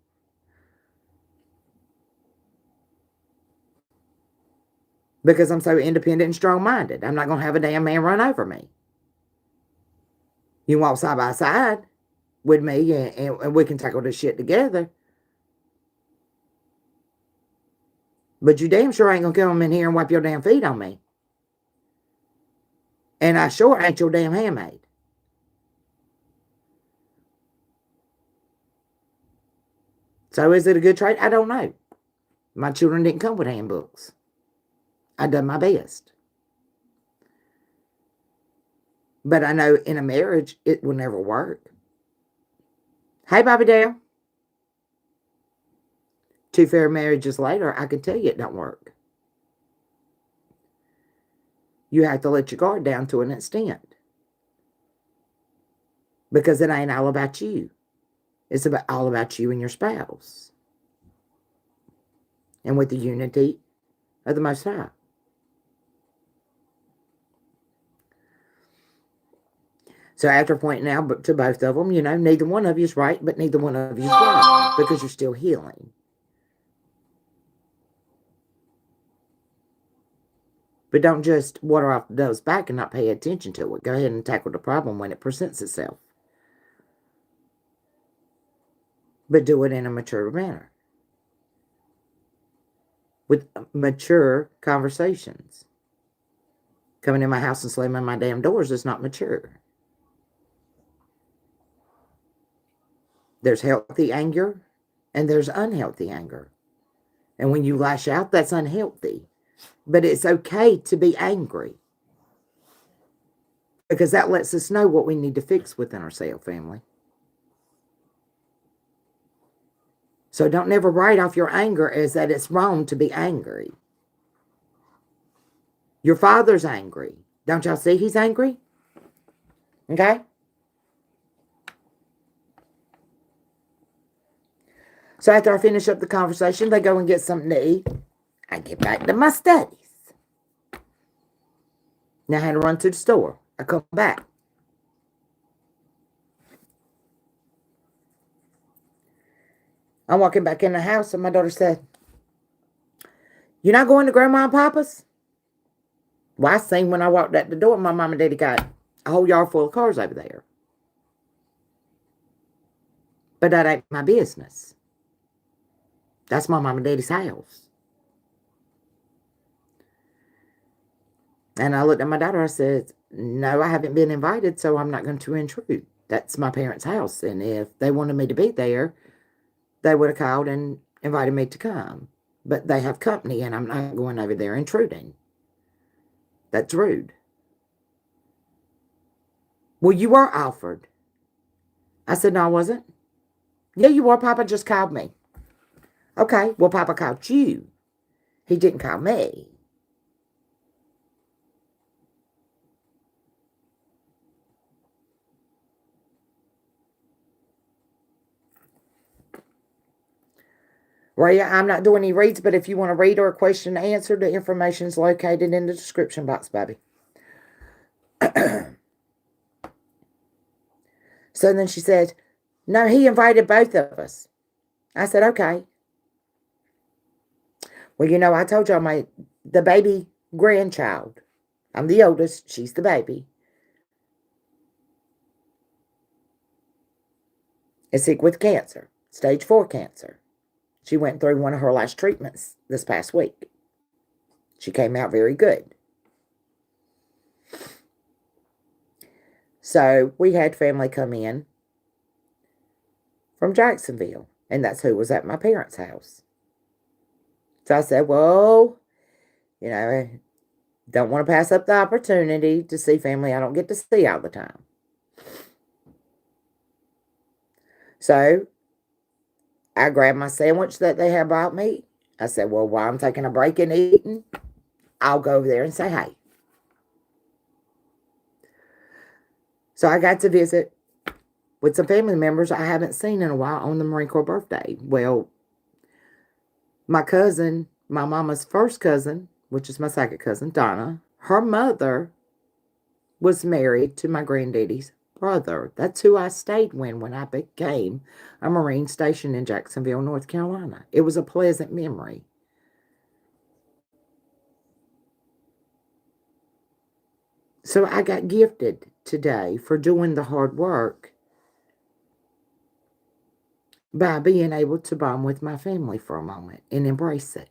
Speaker 1: Because I'm so independent and strong-minded. I'm not going to have a damn man run over me. You walk side by side with me and we can tackle this shit together. But you damn sure ain't going to come in here and wipe your damn feet on me. And I sure ain't your damn handmaid. So is it a good trait? I don't know. My children didn't come with handbooks. I done my best. But I know in a marriage, it will never work. Hey, Bobby Dale. 2 fair marriages later, I can tell you it don't work. You have to let your guard down to an extent. Because it ain't all about you. It's all about you and your spouse. And with the unity of the Most High. So after pointing out to both of them, neither one of you is right, but neither one of you is wrong. Because you're still healing. But don't just water off the dove's back and not pay attention to it. Go ahead and tackle the problem when it presents itself. But do it in a mature manner. With mature conversations. Coming in my house and slamming my damn doors is not mature. There's healthy anger and there's unhealthy anger. And when you lash out, that's unhealthy. But it's okay to be angry. Because that lets us know what we need to fix within ourselves, family. So don't never write off your anger as that it's wrong to be angry. Your father's angry. Don't y'all see he's angry? Okay? So after I finish up the conversation, they go and get something to eat. I get back to my studies. Now I had to run to the store. I come back. I'm walking back in the house and my daughter said, "You're not going to Grandma and Papa's?" Well, I seen when I walked out the door, my mom and daddy got a whole yard full of cars over there. But that ain't my business. That's my mom and daddy's house. And I looked at my daughter. I said, no, I haven't been invited, so I'm not going to intrude. That's my parents' house. And if they wanted me to be there, they would have called and invited me to come. But they have company, and I'm not going over there intruding. That's rude. Well, you were offered. I said, no, I wasn't. Yeah, you were. Papa just called me. Okay, well, Papa called you. He didn't call me. Well, yeah, I'm not doing any reads, but if you want to read or a question answered, the information is located in the description box, baby. So then she said, no, he invited both of us. I said, okay. Well, you know, I told y'all the baby grandchild. I'm the oldest. She's the baby. Is sick with cancer. Stage 4 cancer. She went through one of her last treatments this past week. She came out very good. So we had family come in from Jacksonville, and that's who was at my parents' house. So I said, well, you know, don't want to pass up the opportunity to see family I don't get to see all the time. So I grabbed my sandwich that they had brought me. I said, well, while I'm taking a break and eating, I'll go over there and say hey. So I got to visit with some family members I haven't seen in a while on the Marine Corps birthday. Well, my cousin, my mama's first cousin, which is my second cousin, Donna, her mother was married to my granddaddy's brother. That's who I stayed when I became a Marine stationed in Jacksonville, North Carolina. It was a pleasant memory. So I got gifted today for doing the hard work by being able to bond with my family for a moment and embrace it.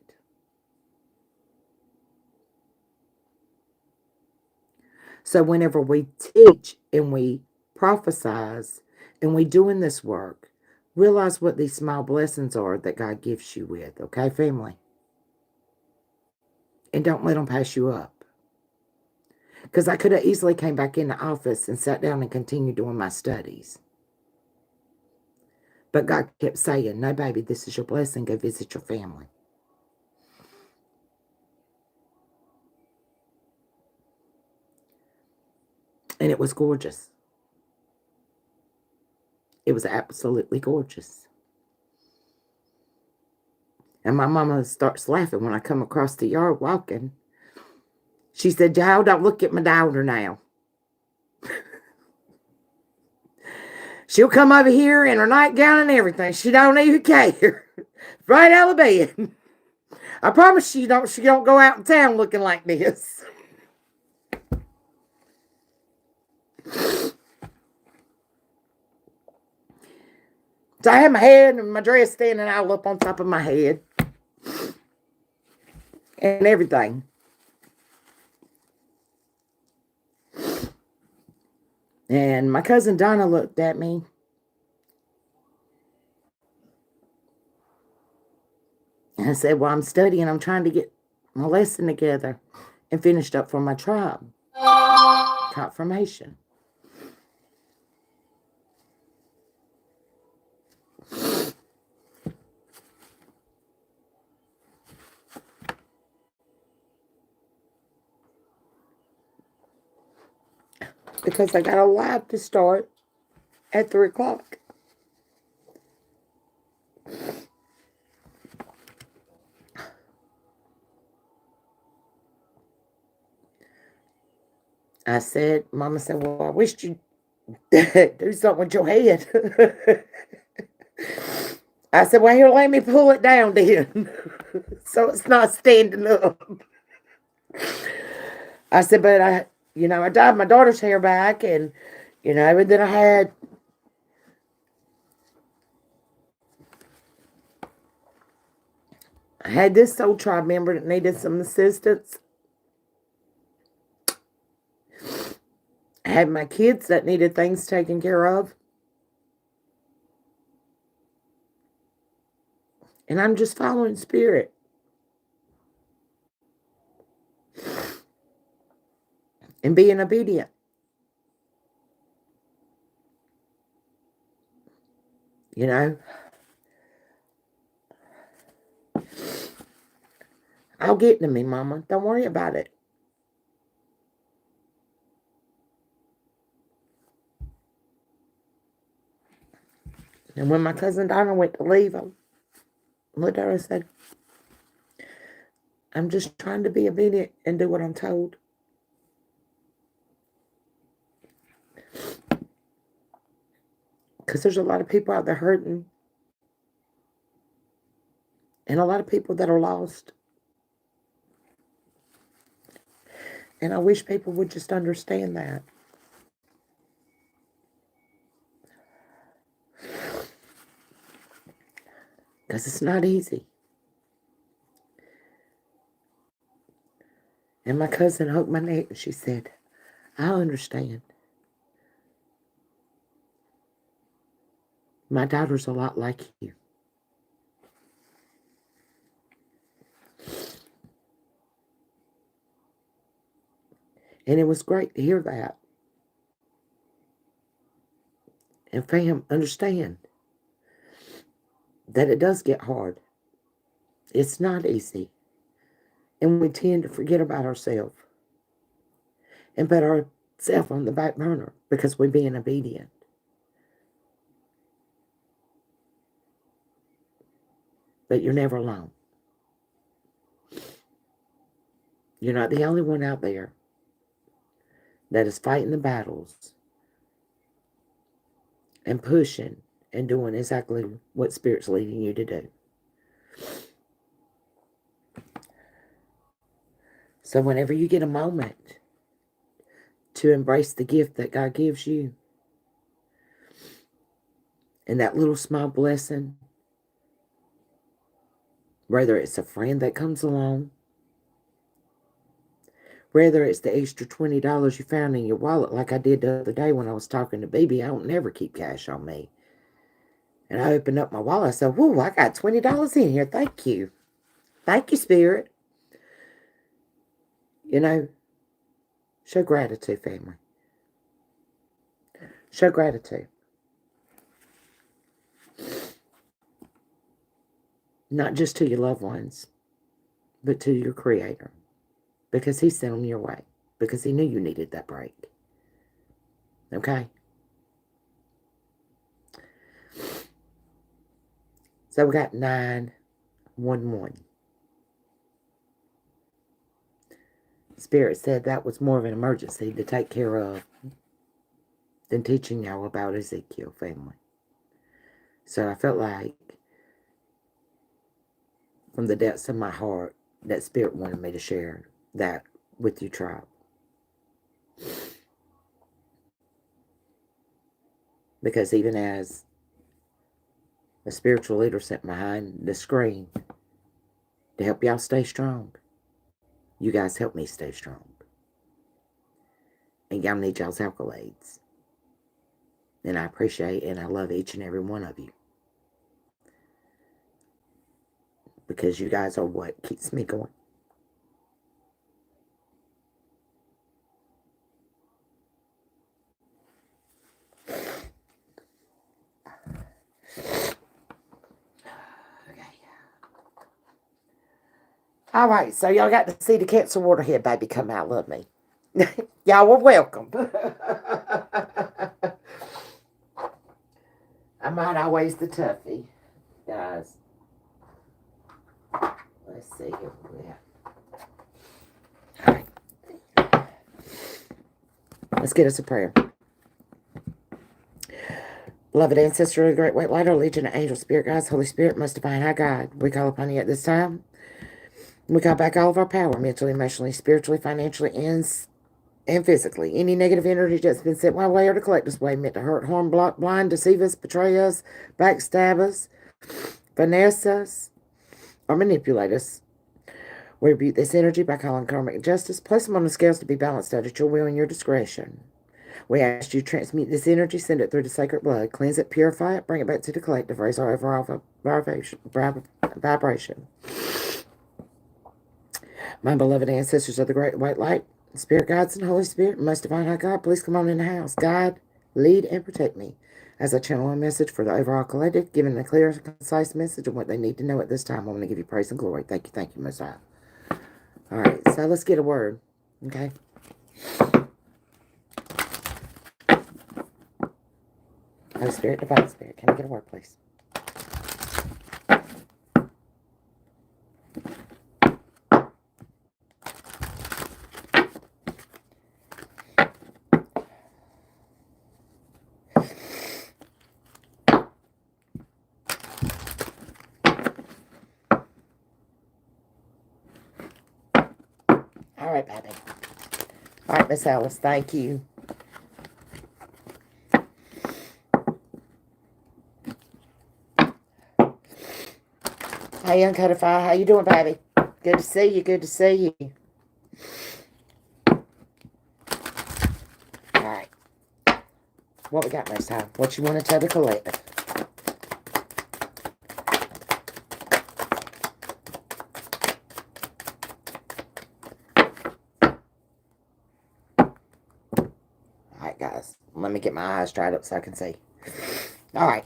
Speaker 1: So whenever we teach and we prophesize and we doing this work, realize what these small blessings are that God gives you with, okay, family? And don't let them pass you up. Because I could have easily came back in the office and sat down and continued doing my studies. But God kept saying, no, baby, this is your blessing. Go visit your family. And it was gorgeous. It was absolutely gorgeous. And my mama starts laughing when I come across the yard walking. She said, child, don't look at my daughter now. She'll come over here in her nightgown and everything. She don't even care. Right out of bed. I promise she don't go out in town looking like this. So I had my head and my dress standing all up on top of my head. And everything. And my cousin Donna looked at me. And I said, well, I'm studying. I'm trying to get my lesson together and finished up for my tribe confirmation. Because I got a live to start at 3 o'clock. I said, Mama said, well, I wish you'd do something with your head. I said, well, here, let me pull it down then. So it's not standing up. I said, but I dyed my daughter's hair back and then I had I had this soul tribe member that needed some assistance. I had my kids that needed things taken care of. And I'm just following spirit. And being obedient. You know? I'll get to me, Mama. Don't worry about it. And when my cousin Donna went to leave, I looked at her and said, I'm just trying to be obedient and do what I'm told. Because there's a lot of people out there hurting. And a lot of people that are lost. And I wish people would just understand that. Because it's not easy. And my cousin hugged my neck and she said, I understand. My daughter's a lot like you. And it was great to hear that. And fam, understand that it does get hard. It's not easy. And we tend to forget about ourselves and put ourselves on the back burner because we're being obedient. But you're never alone. You're not the only one out there that is fighting the battles and pushing and doing exactly what Spirit's leading you to do. So whenever you get a moment to embrace the gift that God gives you and that little small blessing, whether it's a friend that comes along, whether it's the extra $20 you found in your wallet like I did the other day when I was talking to BB. I don't never keep cash on me. And I opened up my wallet. I said, whoa, I got $20 in here. Thank you. Thank you, Spirit. You know, show gratitude, family. Show gratitude. Not just to your loved ones, but to your Creator. Because He sent them your way. Because He knew you needed that break. Okay? So we got 911. Spirit said that was more of an emergency to take care of than teaching y'all about Ezekiel, family. So I felt like from the depths of my heart that Spirit wanted me to share that with you, tribe. Because even as a spiritual leader sent behind the screen to help y'all stay strong, you guys help me stay strong. And y'all need y'all's accolades. And I appreciate and I love each and every one of you. Because you guys are what keeps me going. All right, so y'all got to see the Cancer Waterhead baby come out. Love me. Y'all were welcome. I might always the toughie, guys. Let's see here. All right. Let's get us a prayer. Beloved ancestor of the great white light, our legion of angel spirit guides, Holy Spirit, most divine high God, we call upon you at this time. We call back all of our power, mentally, emotionally, spiritually, financially, and physically. Any negative energy that's been sent my way or to collect us way, meant to hurt, harm, block, blind, deceive us, betray us, backstab us, finesse us, or manipulate us. We rebuke this energy by calling karmic justice. Place them on the scales to be balanced out at your will and your discretion. We ask you to transmute this energy, send it through the sacred blood, cleanse it, purify it, bring it back to the collective, raise our overall vibration. My beloved ancestors of the great white light, spirit guides and Holy Spirit, most divine high God, please come on in the house, guide, lead, and protect me as I channel a message for the overall collective, giving a clear and concise message of what they need to know at this time. I want to give you praise and glory. Thank you, most high. All right, so let's get a word, okay? Holy Spirit, divine Spirit, can I get a word, please? All right, baby. All right, Miss Alice, thank you. Hey, Uncodified, how you doing, baby? Good to see you, good to see you. All right. What we got this time? What you want to tell the collective? Alright, guys. Let me get my eyes dried up so I can see. Alright.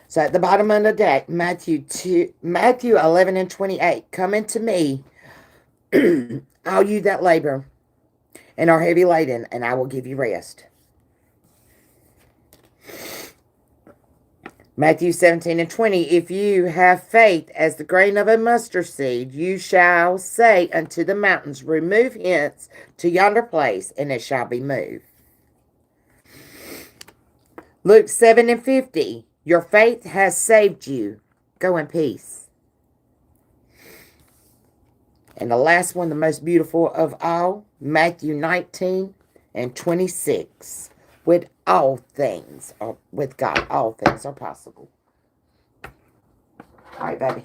Speaker 1: So at the bottom of the deck, Matthew 11 and 28. Come into me, all you that labor and are heavy laden, and I will give you rest. Matthew 17 and 20. If you have faith as the grain of a mustard seed, you shall say unto the mountains, remove hence to yonder place, and it shall be moved. Luke 7 and 50. Your faith has saved you. Go in peace. And the last one, the most beautiful of all, Matthew 19 and 26. With all things, or with God, all things are possible. All right, baby.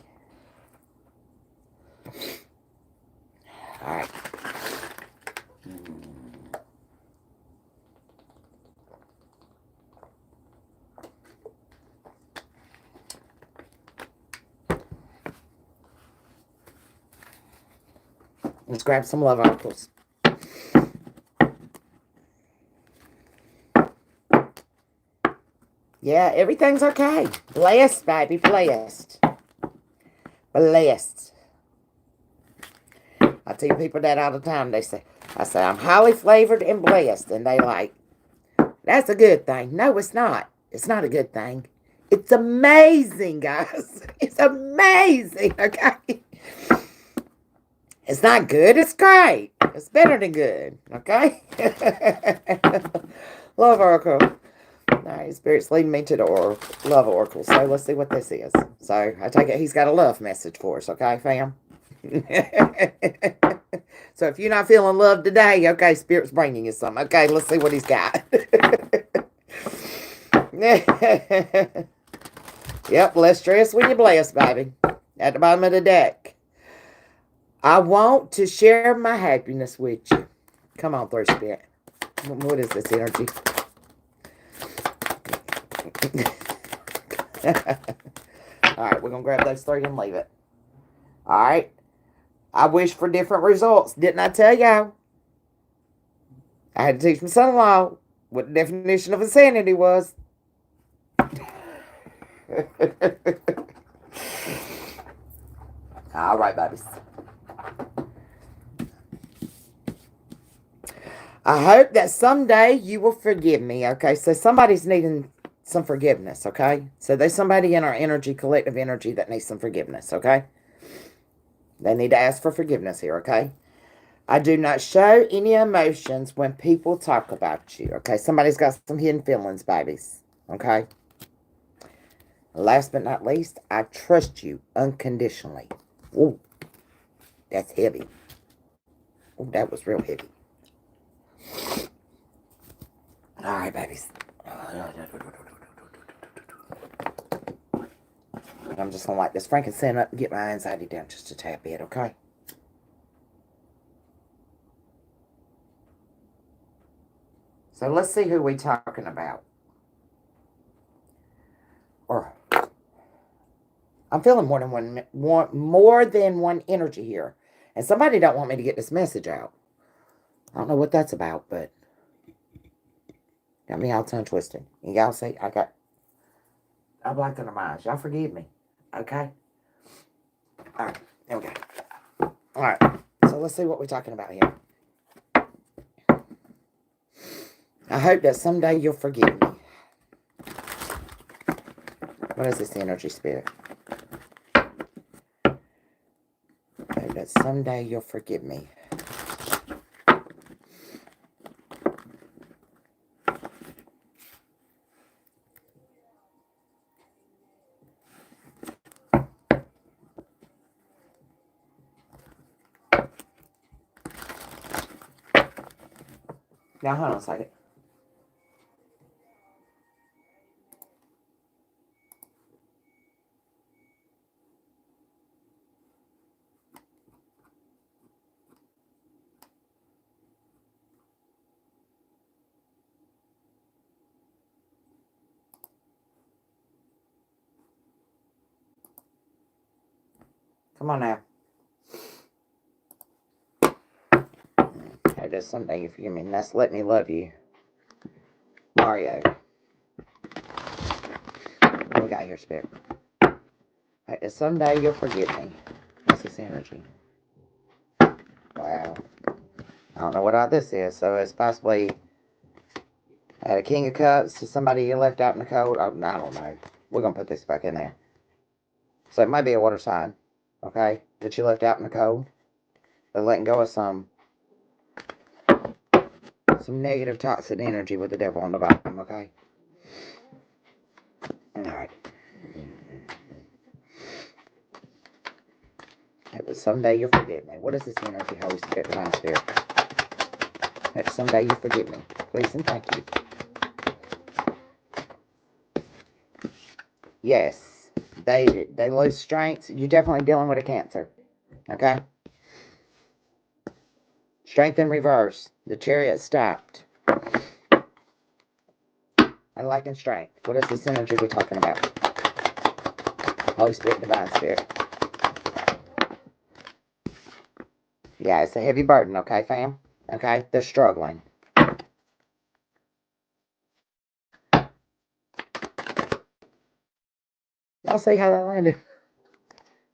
Speaker 1: All right. Let's grab some love articles. Yeah, everything's okay. Blessed, baby, blessed. Blessed. I tell people that all the time. I say, I'm highly flavored and blessed. And they like, that's a good thing. No, it's not. It's not a good thing. It's amazing, guys. It's amazing, okay? It's not good, it's great. It's better than good, okay? Love Oracle. All right, Spirit's leading me to the Love Oracle. So let's see what this is. So I take it he's got a love message for us, okay, fam? So if you're not feeling love today, okay, Spirit's bringing you some. Okay, let's see what he's got. Yep, less stress when you're blessed, baby. At the bottom of the deck. I want to share my happiness with you. Come on through, Spirit. What is this energy? Alright, we're going to grab those three and leave it. Alright. I wish for different results. Didn't I tell y'all? I had to teach my son-in-law what the definition of insanity was. Alright, babies. I hope that someday you will forgive me, okay? So somebody's needing some forgiveness, okay? So there's somebody in our energy, collective energy, that needs some forgiveness, okay? They need to ask for forgiveness here, okay? I do not show any emotions when people talk about you, okay? Somebody's got some hidden feelings, babies, okay? Last but not least, I trust you unconditionally. Ooh, that's heavy. Ooh, that was real heavy. All right, babies. I'm just going to light this frankincense up and get my anxiety down just a tad bit, okay? So let's see who we're talking about. Or I'm feeling more than one energy here. And somebody don't want me to get this message out. I don't know what that's about, but got me all tongue twisted. And y'all say I'm blanked in the minds. Y'all forgive me. Okay? Alright, there we go. Alright. So let's see what we're talking about here. I hope that someday you'll forgive me. What is this energy, spirit? I hope that someday you'll forgive me. Now, hold on a second. Come on now. Hey, there's someday you forgive me, and that's Let Me Love You. Mario. What we got here, spirit? Hey, there's someday you'll forgive me. What's this energy? Wow. I don't know what this is, so it's possibly a King of Cups to somebody you left out in the cold. Oh, I don't know. We're going to put this back in there. So it might be a water sign, okay, that you left out in the cold. They're letting go of some negative toxic energy with the devil on the bottom, okay? Alright. But someday you'll forgive me. What is this energy, Holy Spirit, Divine Spirit? That someday you forgive me. Please and thank you. Yes. They lose strength. You're definitely dealing with a Cancer. Okay? Strength in reverse. The Chariot stopped. I like in strength. What is this energy we're talking about? Holy Spirit, Divine Spirit. Yeah, it's a heavy burden, okay, fam? Okay? They're struggling. Y'all see how that landed?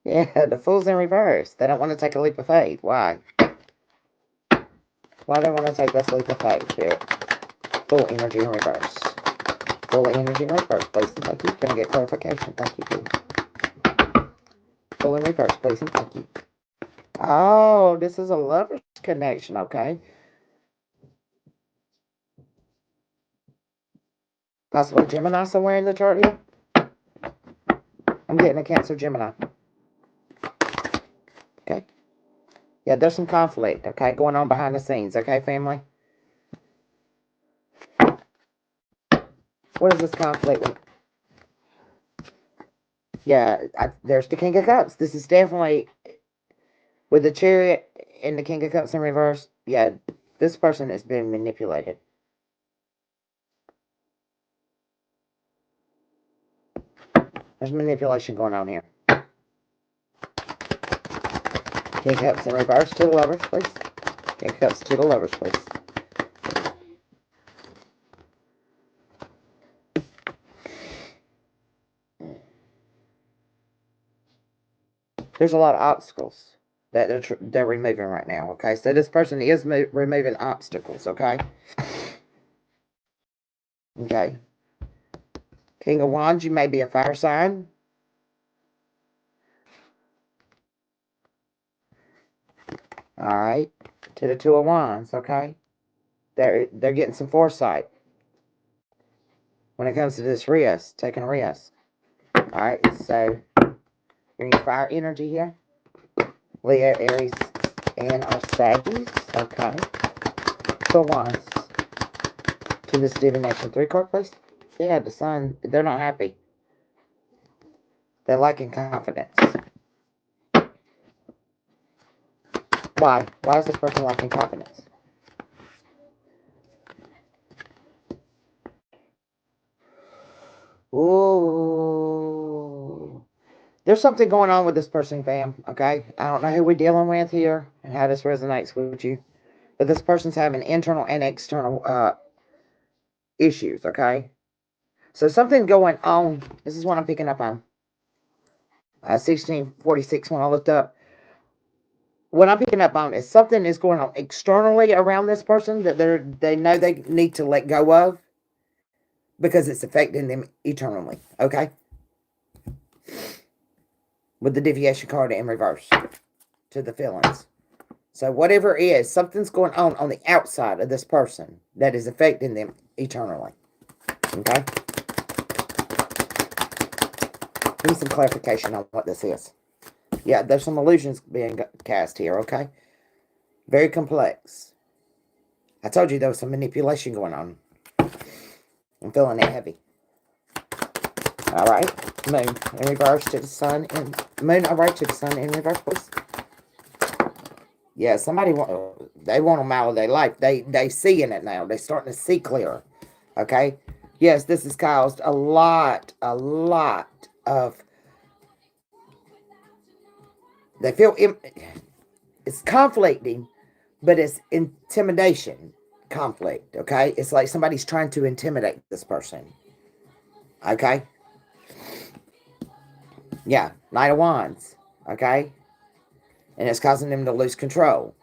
Speaker 1: Yeah, the Fool's in reverse. They don't want to take a leap of faith. Why? Why do they want to take this leap of faith here? Full energy in reverse. Full energy in reverse, please and thank you. Can I get clarification? Thank you, please. Full in reverse, please and thank you. Oh, this is a lover's connection, okay? Possibly Gemini somewhere in the chart here? I'm getting a Cancer Gemini. Okay? Yeah, there's some conflict, okay, going on behind the scenes, okay, family? What is this conflict with? Yeah, there's the King of Cups. This is definitely, with the Chariot and the King of Cups in reverse, yeah, this person is being manipulated. There's manipulation going on here. King of Cups in reverse to the Lovers, please. King of Cups to the Lovers, please. There's a lot of obstacles that they're removing right now, okay? So this person is removing obstacles, okay? Okay. King of Wands, you may be a fire sign. Alright. To the Two of Wands, okay? They're getting some foresight when it comes to this risk, taking a risk. Alright, so you're in fire energy here. Leo, Aries, and our Saggies, okay? Two of Wands. To this divination 3 card, please. Yeah, the Sun, they're not happy. They're lacking confidence. Why? Why is this person lacking confidence? Ooh. There's something going on with this person, fam, okay? I don't know who we're dealing with here and how this resonates with you. But this person's having internal and external issues, okay? So something's going on. This is what I'm picking up on. 1646 when I looked up. What I'm picking up on is something is going on externally around this person that they know they need to let go of because it's affecting them eternally, okay? With the deviation card in reverse to the feelings. So whatever it is, something's going on the outside of this person that is affecting them eternally. Okay? Give me some clarification on what this is. Yeah, there's some illusions being cast here, okay? Very complex. I told you there was some manipulation going on. I'm feeling it heavy. All right. Moon in reverse to the sun. Moon, all right, to the sun in reverse, please. Yeah, somebody they want them out of their life. They seeing it now. They're starting to see clearer. Okay? Yes, this has caused a lot of... They feel... It's conflicting, but it's intimidation conflict. Okay? It's like somebody's trying to intimidate this person. Okay? Yeah, Knight of Wands. Okay? And it's causing them to lose control.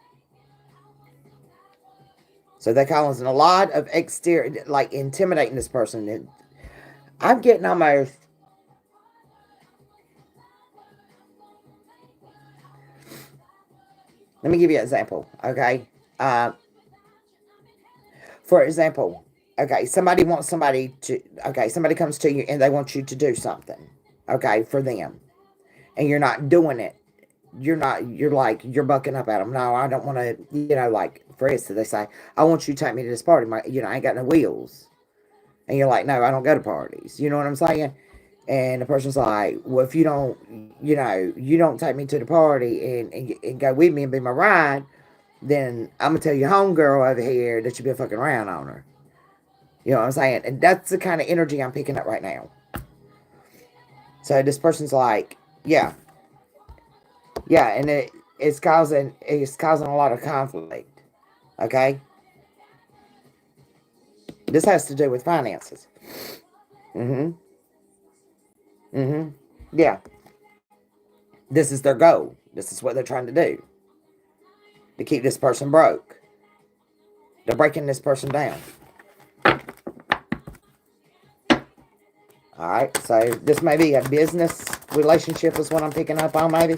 Speaker 1: So they're causing a lot of exterior, like intimidating this person. And I'm getting almost... Let me give you an example, okay? For example, okay, somebody wants somebody to... Okay, somebody comes to you and they want you to do something, okay, for them. And you're not doing it. You're bucking up at them. No, I don't want to, like, for instance, they say, I want you to take me to this party. I ain't got no wheels. And you're like, no, I don't go to parties. You know what I'm saying? And the person's like, well, if you don't, you don't take me to the party and go with me and be my ride, then I'm going to tell your homegirl over here that you've been fucking around on her. You know what I'm saying? And that's the kind of energy I'm picking up right now. So this person's like, yeah. Yeah, and it's causing a lot of conflict. Okay? This has to do with finances. Mm-hmm. Mm-hmm. Yeah. This is their goal. This is what they're trying to do. To keep this person broke. They're breaking this person down. Alright, so this may be a business relationship is what I'm picking up on, maybe.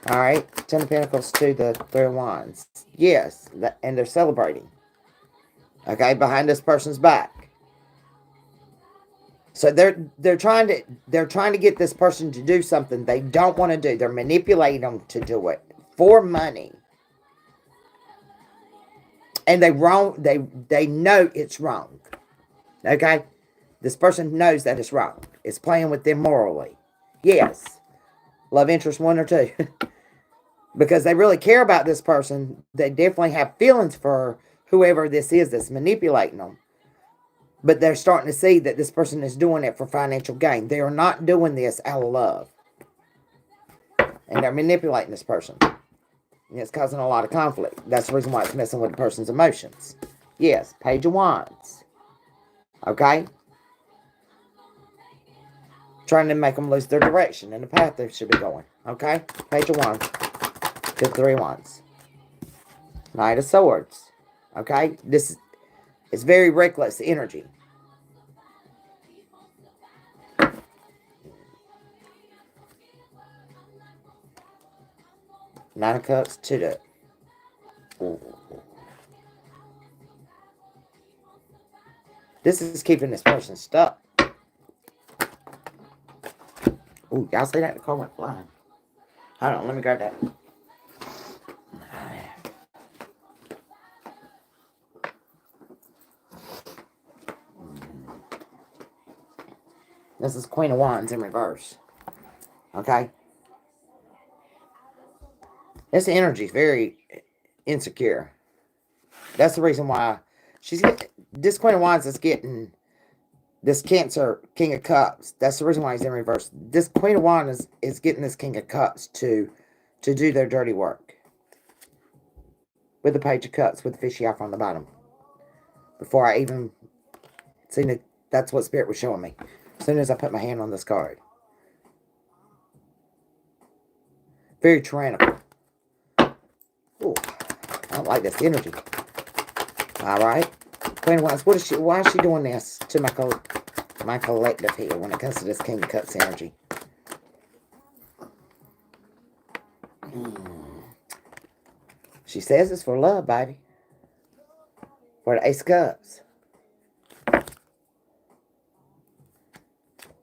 Speaker 1: Alright, Ten of Pentacles to the Three of Wands. Yes, and they're celebrating. Okay, behind this person's back. So they're trying to get this person to do something they don't want to do. They're manipulating them to do it for money. And they know it's wrong. Okay? This person knows that it's wrong. It's playing with them morally. Yes. Love interest 1 or 2. Because they really care about this person. They definitely have feelings for whoever this is that's manipulating them. But they're starting to see that this person is doing it for financial gain. They are not doing this out of love. And they're manipulating this person. And it's causing a lot of conflict. That's the reason why it's messing with the person's emotions. Yes, Page of Wands. Okay? Trying to make them lose their direction and the path they should be going. Okay? Page of Wands. To 3 Wands. Knight of Swords. Okay? This is very reckless energy. Nine of Cups to the... Ooh. This is keeping this person stuck. Ooh, y'all see that? The car went flying. Hold on, let me grab that. This is Queen of Wands in reverse. Okay? This energy is very insecure. That's the reason why this Queen of Wands is getting this Cancer King of Cups. That's the reason why he's in reverse. This Queen of Wands is getting this King of Cups to do their dirty work. With the Page of Cups with the fishy off on the bottom. Before I even seen it, that's what Spirit was showing me. As soon as I put my hand on this card. Very tyrannical. Ooh, I don't like this energy. Alright. Queen of Wands, why is she doing this to my collective here when it comes to this King of Cups energy? She says it's for love, baby. For the Ace of Cups.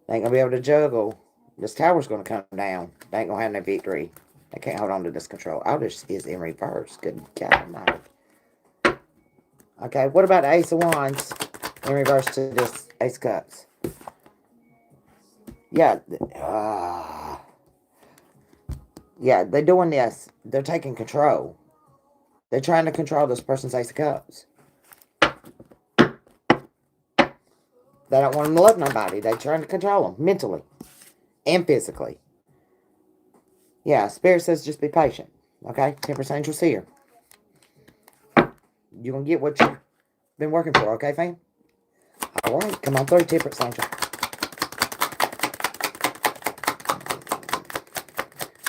Speaker 1: They ain't going to be able to juggle. This tower's going to come down. They ain't going to have no victory. They can't hold on to this control. Oh, this is in reverse. Good God almighty. Okay, what about the Ace of Wands in reverse to this Ace of Cups? Yeah. Yeah, they're doing this. They're taking control. They're trying to control this person's Ace of Cups. They don't want them to love nobody. They're trying to control them mentally and physically. Yeah, Spirit says just be patient. Okay? Temperance Angel's here. You're going to get what you've been working for. Okay, fam? All right. Come on through, Temperance Angel.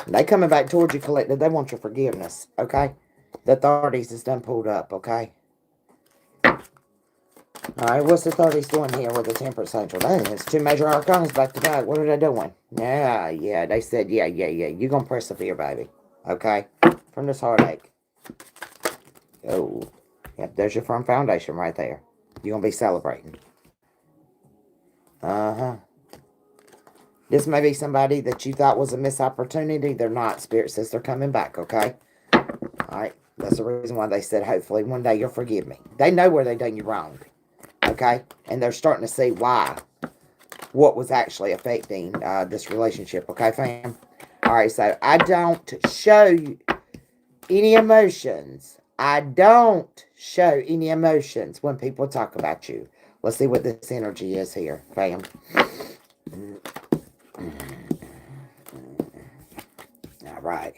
Speaker 1: They coming back towards you, collective. They want your forgiveness. Okay? The authorities is done pulled up. Okay? Alright, what's the authorities doing here with the Temperance Angel? That is 2 major arcanas back to back. What are they doing? Yeah. They said, yeah. You're going to persevere, baby. Okay? From this heartache. Oh. Yep, there's your firm foundation right there. You're going to be celebrating. Uh-huh. This may be somebody that you thought was a missed opportunity. They're not. Spirit says they're coming back, okay? Alright. That's the reason why they said, hopefully, one day you'll forgive me. They know where they done you wrong. Okay? And they're starting to see why. What was actually affecting this relationship. Okay, fam? Alright, so I don't show you any emotions. I don't show any emotions when people talk about you. Let's see what this energy is here, fam. Alright.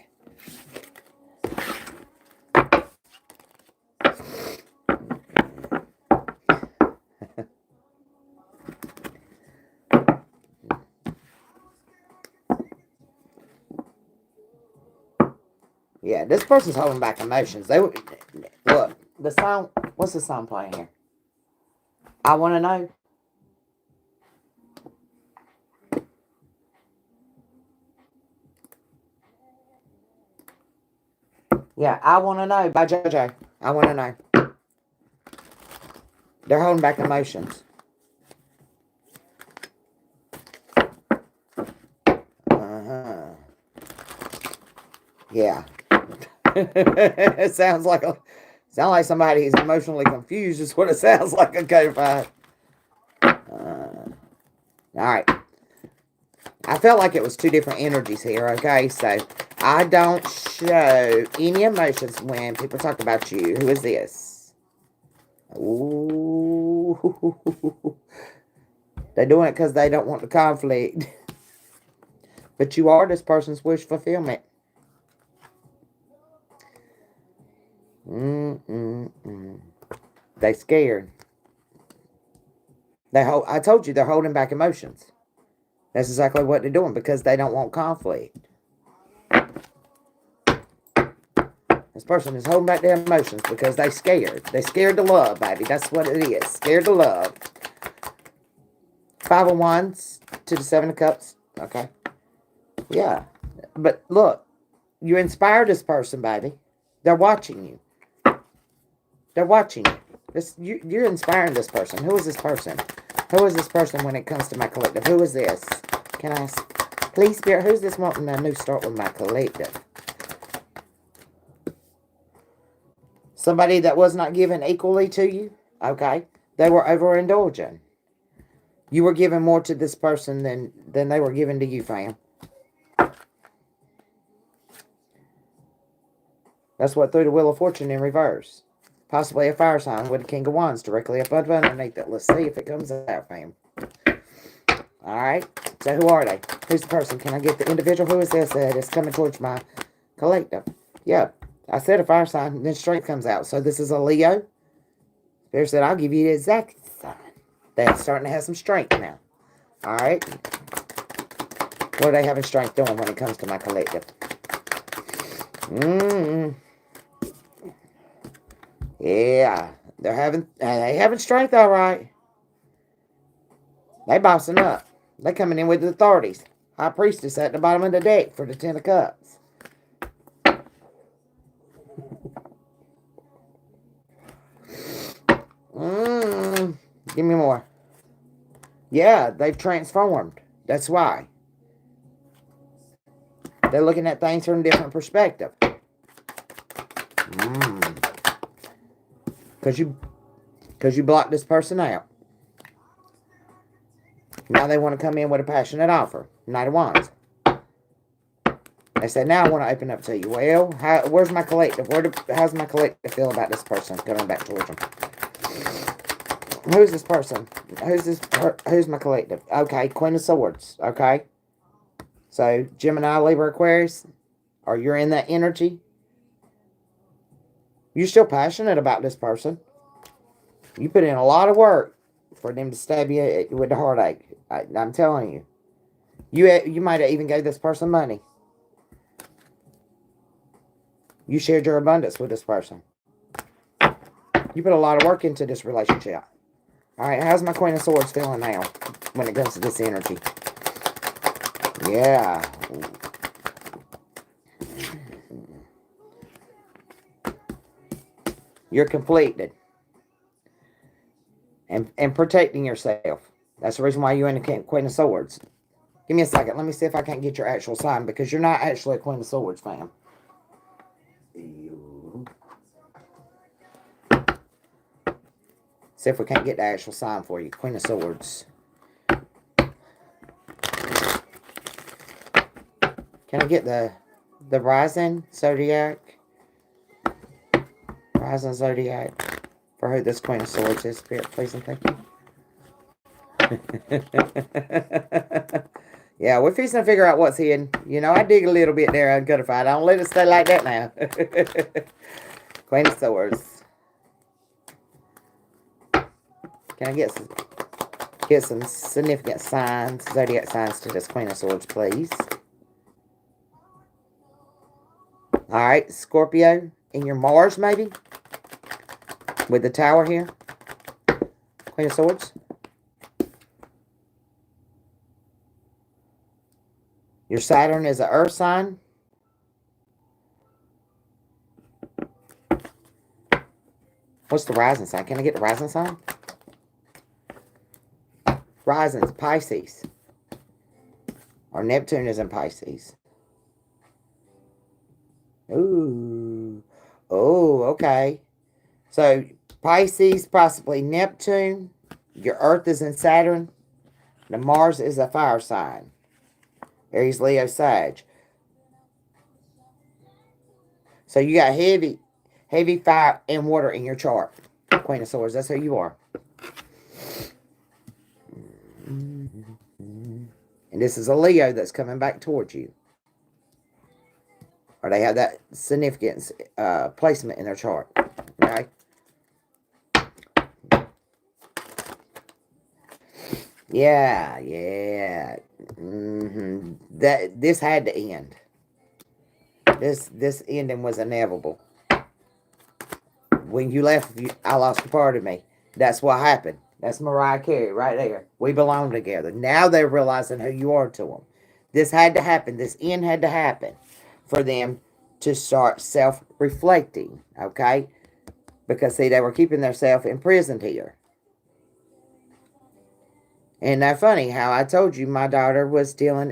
Speaker 1: Yeah, this person's holding back emotions. They look, the song, what's the song playing here? I Want to Know. Yeah, I Want to Know by JoJo. I Want to Know. They're holding back emotions. Uh-huh. Yeah. It sounds like somebody is emotionally confused is what it sounds like. Okay, fine. Alright. I felt like it was 2 different energies here, okay? So, I don't show any emotions when people talk about you. Who is this? Ooh. They're doing it because they don't want the conflict. But you are this person's wish fulfillment. They scared. I told you they're holding back emotions. That's exactly what they're doing because they don't want conflict. This person is holding back their emotions because they're scared. They're scared to love, baby. That's what it is. Scared to love. 5 of Wands to the 7 of Cups. Okay. Yeah. But look, you inspire this person, baby. They're watching you. They're watching you. You're inspiring this person. Who is this person? Who is this person when it comes to my collective? Who is this? Can I ask? Please, Spirit, who's this wanting a new start with my collective? Somebody that was not given equally to you? Okay. They were overindulgent. You were giving more to this person than they were giving to you, fam. That's what threw the Wheel of Fortune in reverse. Possibly a fire sign with a King of Wands directly above underneath it. Let's see if it comes out, fam. Alright, so who are they? Who's the person? Can I get the individual? Who is this that is coming towards my collective? Yeah, I said a fire sign, then strength comes out. So this is a Leo. Spirit said, I'll give you the exact sign. They're starting to have some strength now. Alright. What are they having strength doing when it comes to my collective? Yeah, they having strength, all right. They bossing up. They coming in with the authorities. High Priestess at the bottom of the deck for the Ten of Cups. Give me more. Yeah, they've transformed. That's why. They're looking at things from a different perspective. Because you blocked this person out. Now they want to come in with a passionate offer. Knight of Wands. They said, now I want to open up to you. Well, where's my collective? How's my collective feel about this person coming back towards them? Who's this person? Who's my collective? Okay, Queen of Swords. Okay. So, Gemini, Libra, Aquarius. Or you're in that energy. You're still passionate about this person. You put in a lot of work for them to stab you with the heartache. I'm telling you. You might have even gave this person money. You shared your abundance with this person. You put a lot of work into this relationship. Alright, how's my Queen of Swords feeling now when it comes to this energy? Yeah. You're completed. And protecting yourself. That's the reason why you're in the Queen of Swords. Give me a second. Let me see if I can't get your actual sign. Because you're not actually a Queen of Swords, fam. See if we can't get the actual sign for you. Queen of Swords. Can I get the Rising Zodiac? Rising Zodiac. For who this Queen of Swords is. Spirit, please and thank you. Yeah, we're fixing to figure out what's hidden. You know, I dig a little bit there on Gutterfied. I don't let it stay like that now. Queen of Swords. Can I get some significant signs, zodiac signs to this Queen of Swords, please? Alright, Scorpio. In your Mars, maybe? With the Tower here. Queen of Swords. Your Saturn is an earth sign. What's the rising sign? Can I get the rising sign? Rising's Pisces. Or Neptune is in Pisces. Ooh. Oh, okay. So, Pisces, possibly Neptune. Your Earth is in Saturn. The Mars is a fire sign. Aries, Leo, Sag. So, you got heavy fire and water in your chart. Queen of Swords, that's who you are. And this is a Leo that's coming back towards you. Or they have that significance placement in their chart. Okay? Yeah. This had to end. This ending was inevitable. When you left, I lost a part of me. That's what happened. That's Mariah Carey right there. We belong together. Now they're realizing who you are to them. This had to happen. This end had to happen for them to start self-reflecting. Okay? Because, see, they were keeping themselves imprisoned here. And that's funny how I told you my daughter was dealing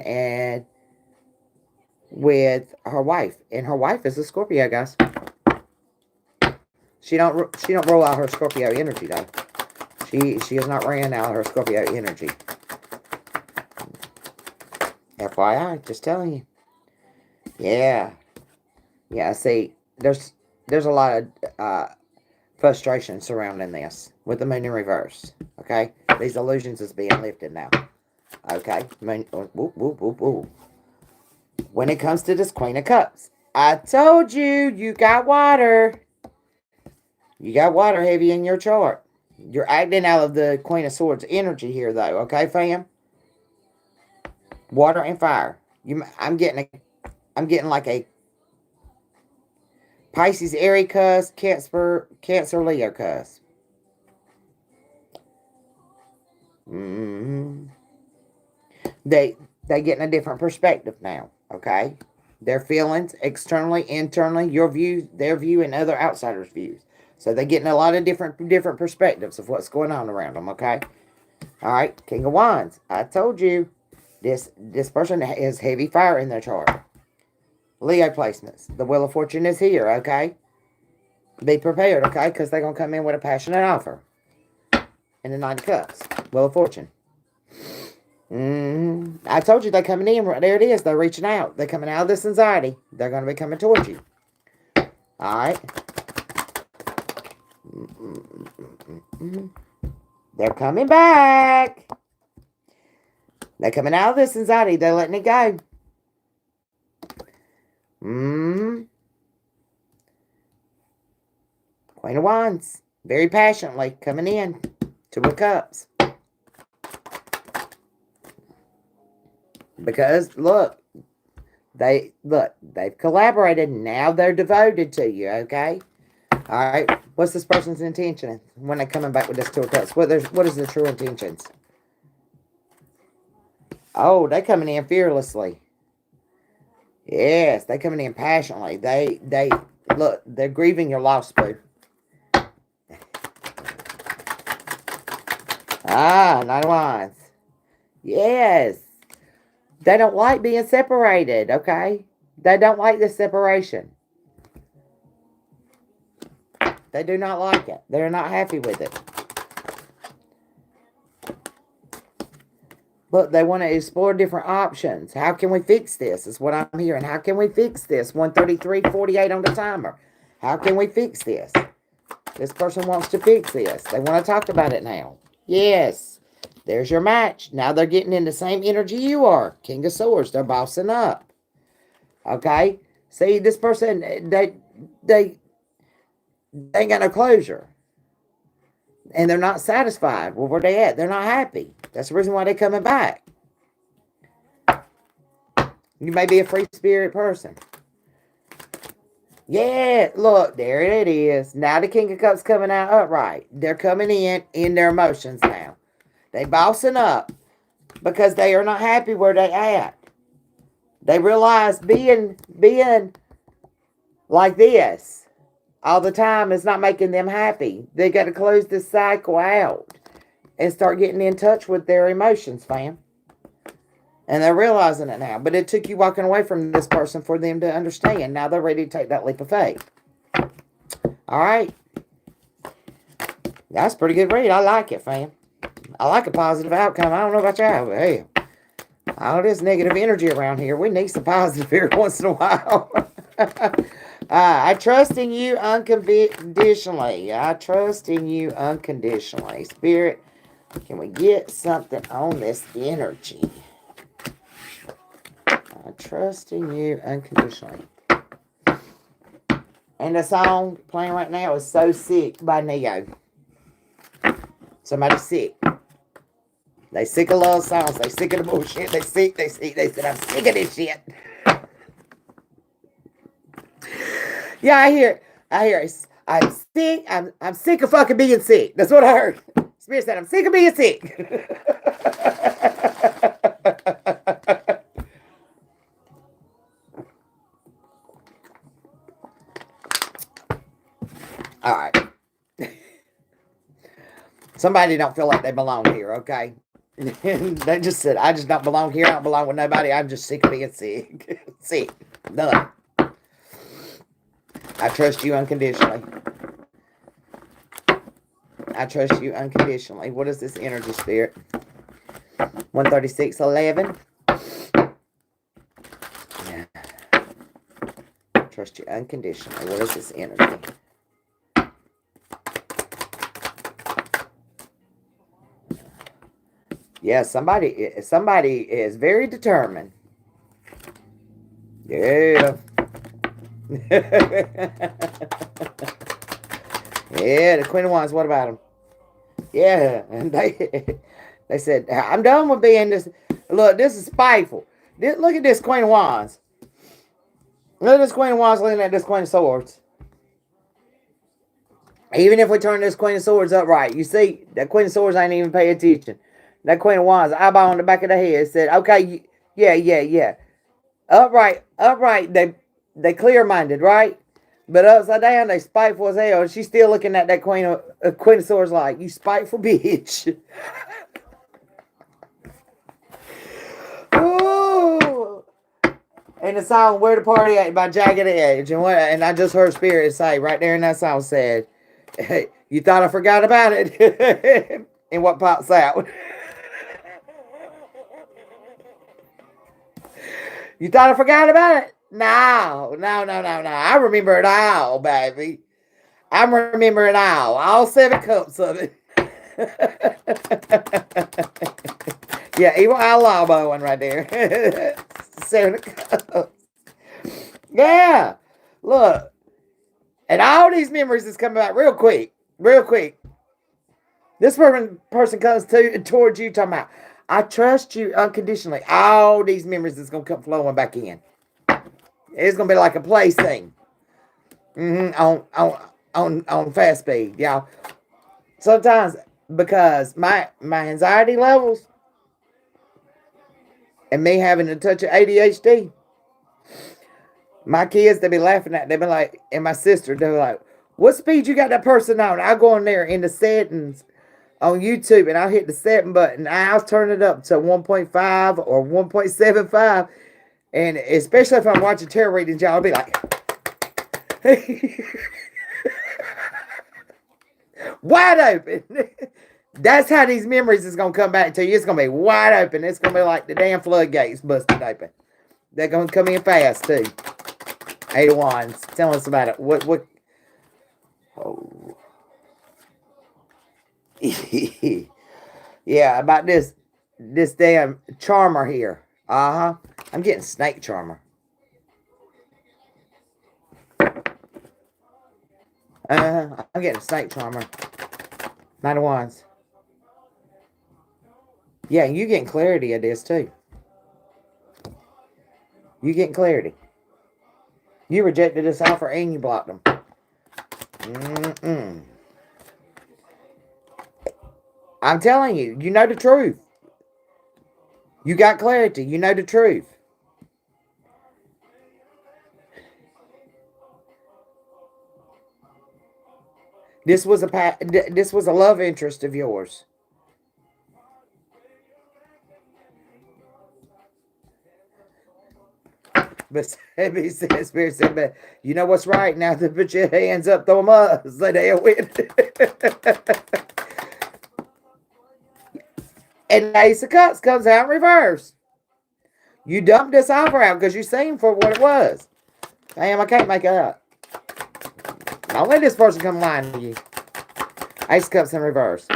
Speaker 1: with her wife. And her wife is a Scorpio, guys. She don't roll out her Scorpio energy, though. She is not ran out her Scorpio energy. FYI, just telling you. Yeah. Yeah, see, there's a lot of frustration surrounding this with the moon in reverse. Okay? These illusions is being lifted now. Okay? Moon, whoop, whoop, whoop, whoop. When it comes to this Queen of Cups, I told you, you got water. You got water heavy in your chart. You're acting out of the Queen of Swords energy here, though. Okay, fam? Water and fire. I'm getting like a Pisces, Aries cusp, Cancer, Leo cusp. Mm-hmm. They getting a different perspective now. Okay, their feelings externally, internally, your view, their view, and other outsiders' views. So they're getting a lot of different perspectives of what's going on around them. Okay, all right. King of Wands. I told you, this person has heavy fire in their chart. Leo placements. The Wheel of Fortune is here. Okay, be prepared. Okay, because they're gonna come in with a passionate offer. And the Nine of Cups. Wheel of Fortune. I told you they're coming in. There it is. They're reaching out. They're coming out of this anxiety. They're going to be coming towards you. All right. They're coming back. They're coming out of this anxiety. They're letting it go. Queen of Wands. Very passionately coming in. Two of Cups. Because, look, they've collaborated. Now they're devoted to you, okay? All right. What's this person's intention when they're coming back with this Two of Cups? What is their true intentions? Oh, they're coming in fearlessly. Yes, they're coming in passionately. They look, they're grieving your loss, boo. Nine of Wands. Yes. They don't like being separated, okay? They don't like this separation. They do not like it. They're not happy with it. Look, they want to explore different options. How can we fix this? Is what I'm hearing. How can we fix this? 133:48 on the timer. How can we fix this? This person wants to fix this. They want to talk about it now. Yes. There's your match. Now they're getting in the same energy you are. King of Swords. They're bossing up. Okay? See, this person, they ain't got no closure. And they're not satisfied with where they at. They're not happy. That's the reason why they're coming back. You may be a free spirit person. Yeah, look, there it is. Now the King of Cups coming out upright. They're coming in their emotions now. They bossing up because they are not happy where they at. They realize being like this all the time is not making them happy. They got to close this cycle out and start getting in touch with their emotions, fam. And they're realizing it now. But it took you walking away from this person for them to understand. Now they're ready to take that leap of faith. All right. That's a pretty good read. I like it, fam. I like a positive outcome. I don't know about y'all, but hey, all this negative energy around here, we need some positive every once in a while. I trust in you unconditionally. I trust in you unconditionally. Spirit, can we get something on this energy? I trust in you unconditionally. And the song playing right now is So Sick by Neo. Somebody's sick. They sick of love songs. They sick of the bullshit. They said, I'm sick of this shit. Yeah, I hear it. I'm sick. I'm sick of fucking being sick. That's what I heard. Spirit said, I'm sick of being sick. All right. Somebody don't feel like they belong here, okay? They just said, I just don't belong here. I don't belong with nobody. I'm just sick of being sick. Sick. Done. I trust you unconditionally. I trust you unconditionally. What is this energy, Spirit? 136:11. Yeah. trust you unconditionally. What is this energy? Yeah, somebody is very determined. Yeah. Yeah, the Queen of Wands, what about them? Yeah, and they said, I'm done with being this. Look, this is spiteful. Look at this Queen of Wands. Look at this Queen of Wands looking at this Queen of Swords. Even if we turn this Queen of Swords upright, you see, that Queen of Swords ain't even pay attention. That Queen of Wands, eyeball on the back of the head, said, okay, yeah. Upright, they clear-minded, right? But upside down, they spiteful as hell. And she's still looking at that Queen of Swords like, you spiteful bitch. Ooh. And the song "Where the Party At" by Jagged Edge, and I just heard Spirit say right there in that song said, hey, "You thought I forgot about it," and what pops out? You thought I forgot about it? No. I remember it all, baby. I remember it all 7 cups of it. Yeah, evil outlaw bowing right there. 7 cups. Yeah, look, and all these memories is coming back real quick. This person comes towards you talking about, I trust you unconditionally. All these memories is gonna come flowing back in. It's gonna be like a play scene. On fast speed, y'all. Sometimes because my anxiety levels and me having a touch of ADHD, my kids, they be laughing at, they be like, and my sister, they're like, what speed you got that person on? I'll go in there in the settings on YouTube and I'll hit the setting button. I'll turn it up to 1.5 or 1.75. And especially if I'm watching tarot readings, y'all, I'll be like, wide open. That's how these memories is going to come back to you. It's going to be wide open. It's going to be like the damn floodgates busted open. They're going to come in fast, too. 8 of Wands. Tell us about it. What? Oh. Yeah, about this damn charmer here. Uh-huh. I'm getting snake charmer. I'm getting snake charmer. 9 of Wands. Yeah, you getting clarity of this, too. You getting clarity. You rejected this offer and you blocked them. I'm telling you, you know the truth. You got clarity. You know the truth. This was a love interest of yours. But Spirit said, but you know what's right now to put your hands up, throw them up, so they'll win. And the Ace of Cups comes out in reverse. You dumped this offer out because you seen for what it was. Damn, I can't make it up. Don't let this person come lying to you. Ace of Cups in reverse.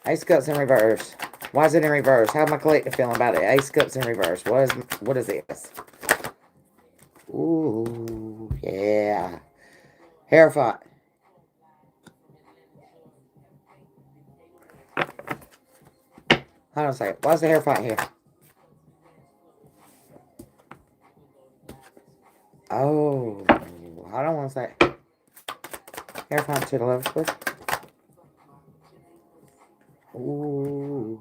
Speaker 1: Ace of Cups in reverse. Why is it in reverse? How's my collective feeling about it? Ace of Cups in reverse. What is this? Ooh, yeah. Hierophant. Hold on a second. Why's the Hierophant here? Oh, I don't want to say. Hierophant to the left, please. Ooh.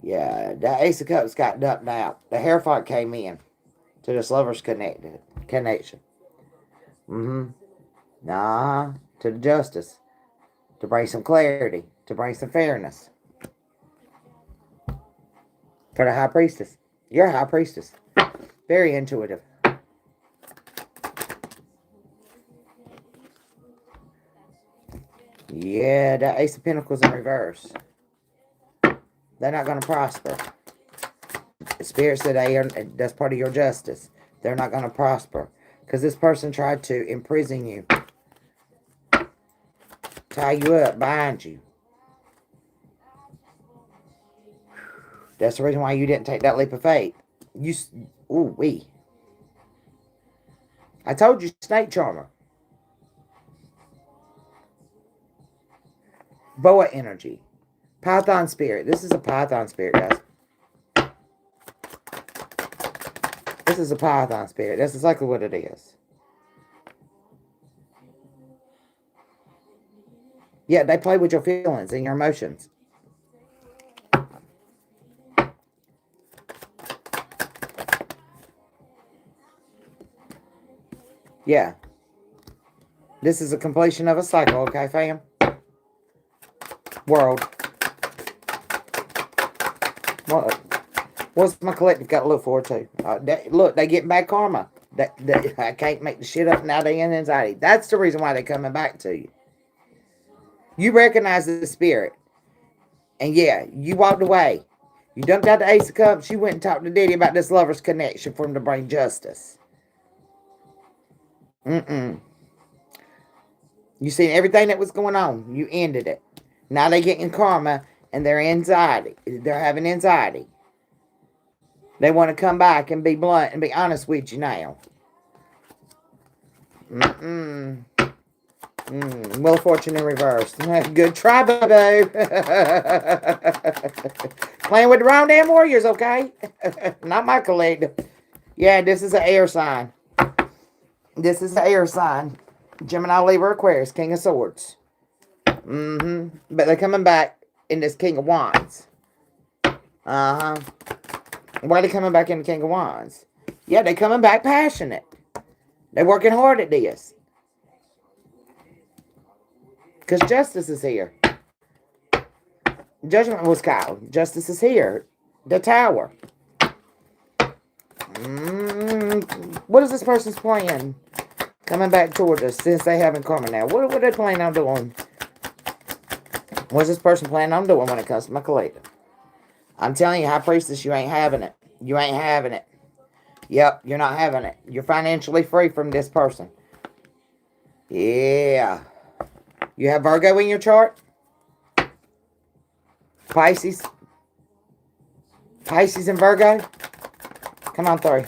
Speaker 1: Yeah, the Ace of Cups got dumped out. The Hierophant came in to this lover's connection. Nah, to the Justice. To bring some clarity. To bring some fairness. For the High Priestess. You're a High Priestess. Very intuitive. Yeah, that Ace of Pentacles in reverse. They're not going to prosper. Spirit said that's part of your justice. They're not going to prosper. Because this person tried to imprison you. Tie you up, bind you. That's the reason why you didn't take that leap of faith. I told you, snake charmer. Boa energy. Python spirit. This is a Python spirit, guys. This is a Python spirit. That's exactly what it is. Yeah, they play with your feelings and your emotions. Yeah. This is a completion of a cycle, okay, fam? World. What's my collective got to look forward to? Look, they get back karma. I can't make the shit up now. They in anxiety. That's the reason why they're coming back to you. You recognize the spirit. And yeah, you walked away. You dumped out the Ace of Cups. You went and talked to Daddy about this lover's connection for him to bring justice. You seen everything that was going on. You ended it. Now they're getting karma and they're anxiety. They're having anxiety. They want to come back and be blunt and be honest with you now. Wheel of Fortune in reverse. Good try, boo. Playing with the wrong damn warriors, okay? Not my collective. Yeah, this is an air sign. This is the air sign. Gemini, Libra, Aquarius, King of Swords. But they're coming back in this King of Wands. Why are they coming back in the King of Wands? Yeah, they're coming back passionate. They're working hard at this. Because justice is here. Judgment was called. Justice is here. The Tower. What is this person's plan? Coming back towards us since they haven't karma now. What are they planning on doing? What's this person planning on doing when it comes to my collective? I'm telling you, High Priestess, you ain't having it. You ain't having it. Yep, you're not having it. You're financially free from this person. Yeah. You have Virgo in your chart? Pisces? Pisces and Virgo? Come on, 3.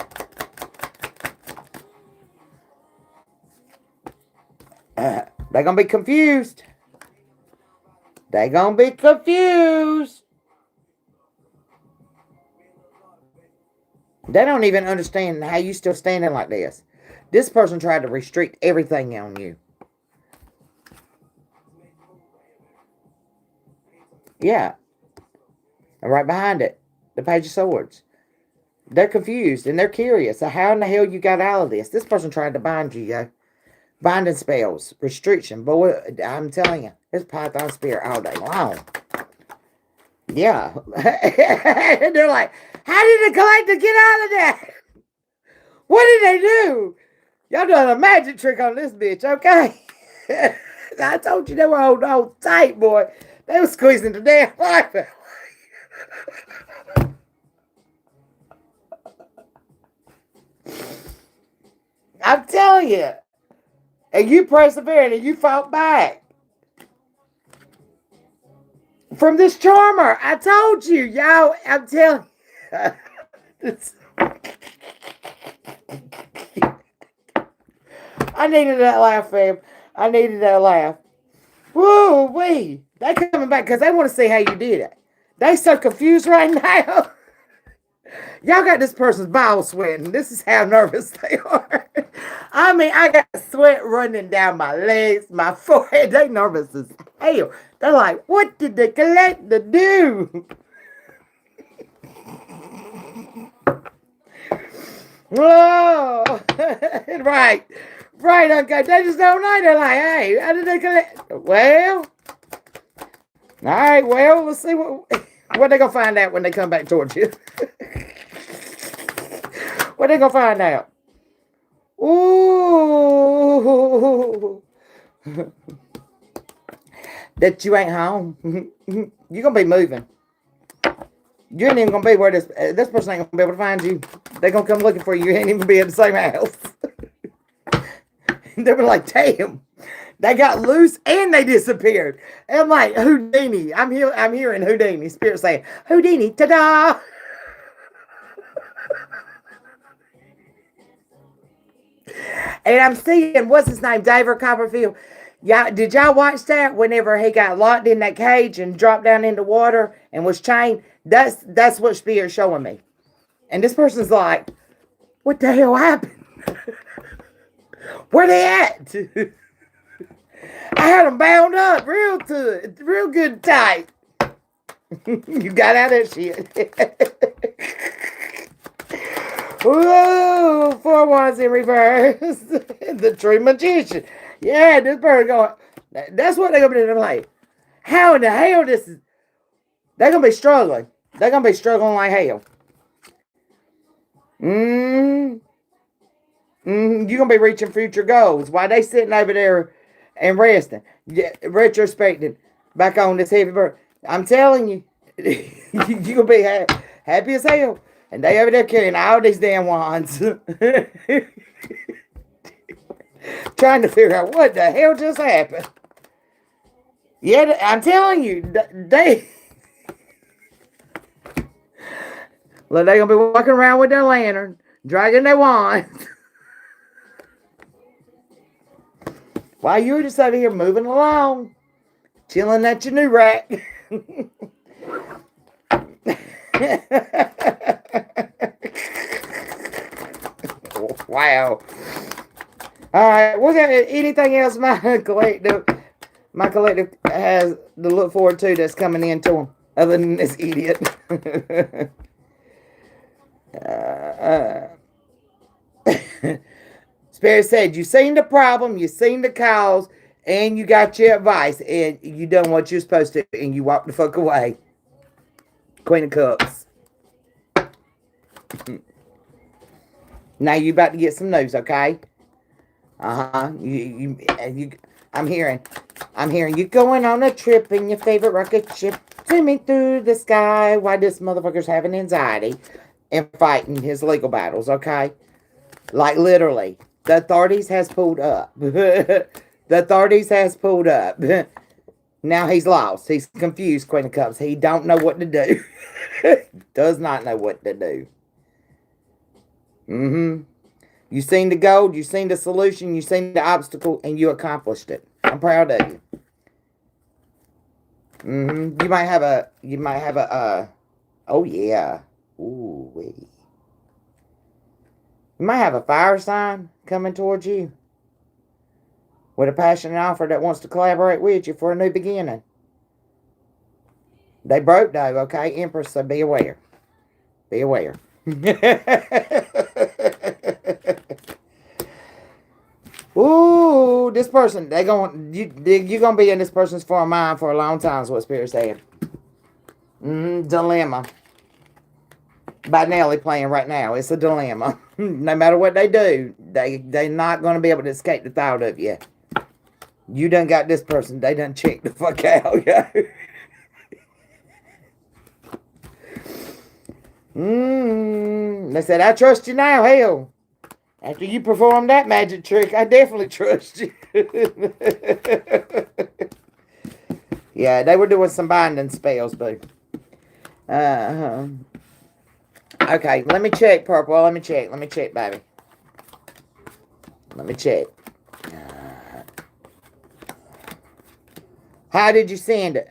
Speaker 1: They're going to be confused. They're going to be confused. They don't even understand how you still standing like this. This person tried to restrict everything on you. Yeah. And right behind it, the Page of Swords. They're confused and they're curious. So how in the hell you got out of this? This person tried to bind you, yo. Binding spells, restriction. Boy, I'm telling you, it's Python spirit all day long. Yeah. And they're like, how did the collector get out of that? What did they do? Y'all done a magic trick on this bitch, okay? I told you they were holding on tight, boy. They were squeezing the damn life out. I'm telling you. And you persevered and you fought back. From this charmer. I told you, y'all. I'm telling you. I needed that laugh, fam. I needed that laugh. Woo wee. They coming back because they want to see how you did it. They so confused right now. Y'all got this person's bowels sweating. This is how nervous they are. I mean, I got sweat running down my legs, my forehead. They nervous as hell. They're like, what did the collector do? Oh, right. Right, okay. They just don't know. They're like, hey, how did they collect? Well, all right, well, let's see what they going to find out when they come back towards you. What they going to find out? Ooh. That you ain't home. You're going to be moving. You ain't even gonna be where this person ain't gonna be able to find you. They gonna come looking for you. You ain't even be in the same house. They were like, damn, they got loose and they disappeared. And I'm like, Houdini. I'm hearing Houdini. Spirit saying, Houdini, ta-da! And I'm seeing, what's his name, David Copperfield. Yeah, did y'all watch that? Whenever he got locked in that cage and dropped down into water and was chained, that's what Spirit's showing me. And this person's like, what the hell happened? Where they at? I had them bound up real good tight. You got out of that shit. Whoa, 4 wands in reverse. The true magician. Yeah, this bird going. That's what they're gonna be doing. Like, how in the hell this is? They're gonna be struggling. They're gonna be struggling like hell. You're gonna be reaching future goals while they sitting over there and resting, retrospecting back on this heavy bird. I'm telling you, you're gonna be happy as hell. And they over there carrying all these damn wands. Trying to figure out what the hell just happened. Yeah, I'm telling you, they gonna be walking around with their lantern, dragging their wands. While you're just over here moving along, chilling at your new rack. Wow. All right. Was there anything else my collective has to look forward to that's coming into them other than this idiot? Spirit said, you seen the problem, you seen the cause, and you got your advice, and you done what you're supposed to, and you walked the fuck away. Queen of Cups. Now you about to get some news, okay? I'm hearing you going on a trip in your favorite rocket ship, zooming through the sky while this motherfucker's having anxiety and fighting his legal battles, okay? Like literally, the authorities has pulled up. The authorities has pulled up. Now he's lost. He's confused, Queen of Cups. He don't know what to do. Does not know what to do. You seen the goal, you seen the solution, you seen the obstacle, and you accomplished it. I'm proud of you. You might have a, oh yeah. Ooh, wee. You might have a fire sign coming towards you with a passionate offer that wants to collaborate with you for a new beginning. They broke though, okay? Empress, so be aware. Be aware. Ooh, this person, you're gonna be in this person's front mind for a long time, is what Spirit said. Dilemma. By Nelly playing right now. It's a dilemma. No matter what they do, they're not gonna be able to escape the thought of you. You done got this person, they done checked the fuck out, yo. They said, I trust you now, hell. After you perform that magic trick, I definitely trust you. Yeah, they were doing some binding spells, boo. Okay, let me check, Purple. Let me check, baby. Let me check. How did you send it?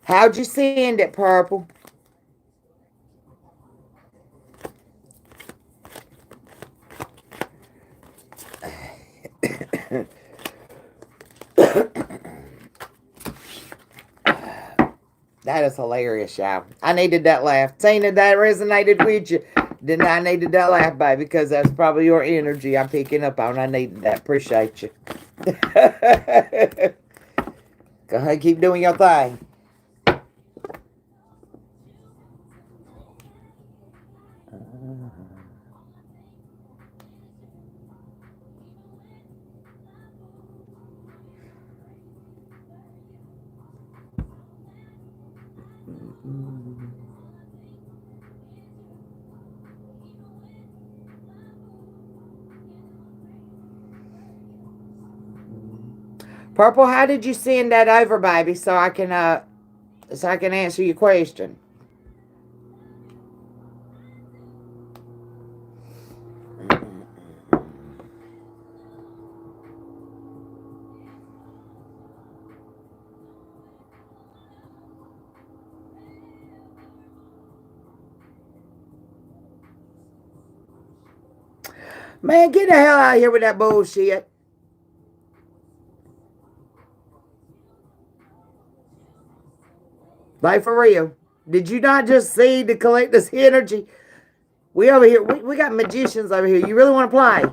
Speaker 1: How'd you send it, Purple? That is hilarious, y'all. I needed that laugh. Tina, that resonated with you. Then I needed that laugh, baby, because that's probably your energy I'm picking up on. I needed that. Appreciate you. Go ahead, keep doing your thing. Purple, how did you send that over, baby, so I can answer your question? Man, get the hell out of here with that bullshit. Like, for real. Did you not just see to collect this energy? We over here, we got magicians over here. You really want to play?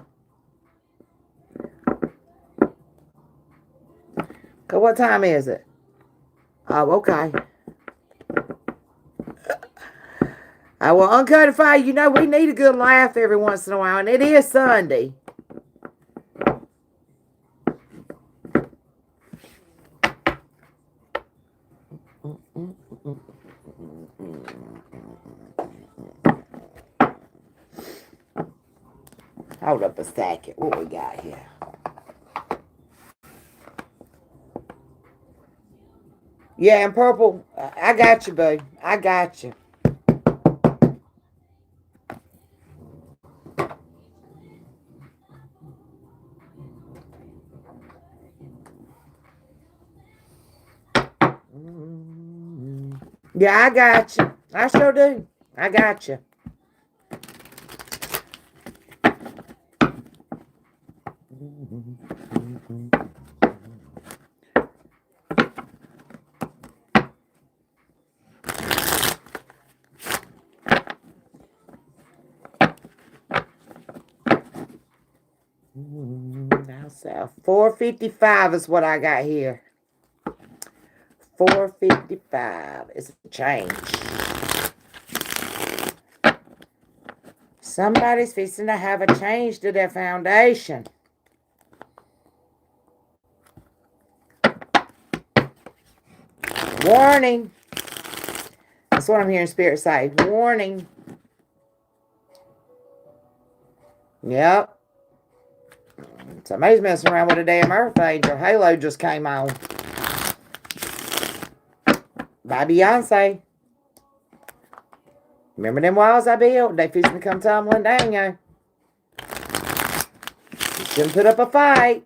Speaker 1: Cause what time is it? Oh, okay. I will uncodify. You know, we need a good laugh every once in a while, and it is Sunday. Hold up a second. What we got here? Yeah, and purple. I got you, boo. I got you. Yeah, I got you. I sure do. I got you. Now, so 455 is what I got here. 455 is a change. Somebody's fixing to have a change to their foundation. Warning. That's what I'm hearing Spirit say. Warning. Yep. Somebody's messing around with a damn Earth Angel. Halo just came on. By Beyonce. Remember them walls I built? They fixing to come tumbling down, yo. You shouldn't put up a fight.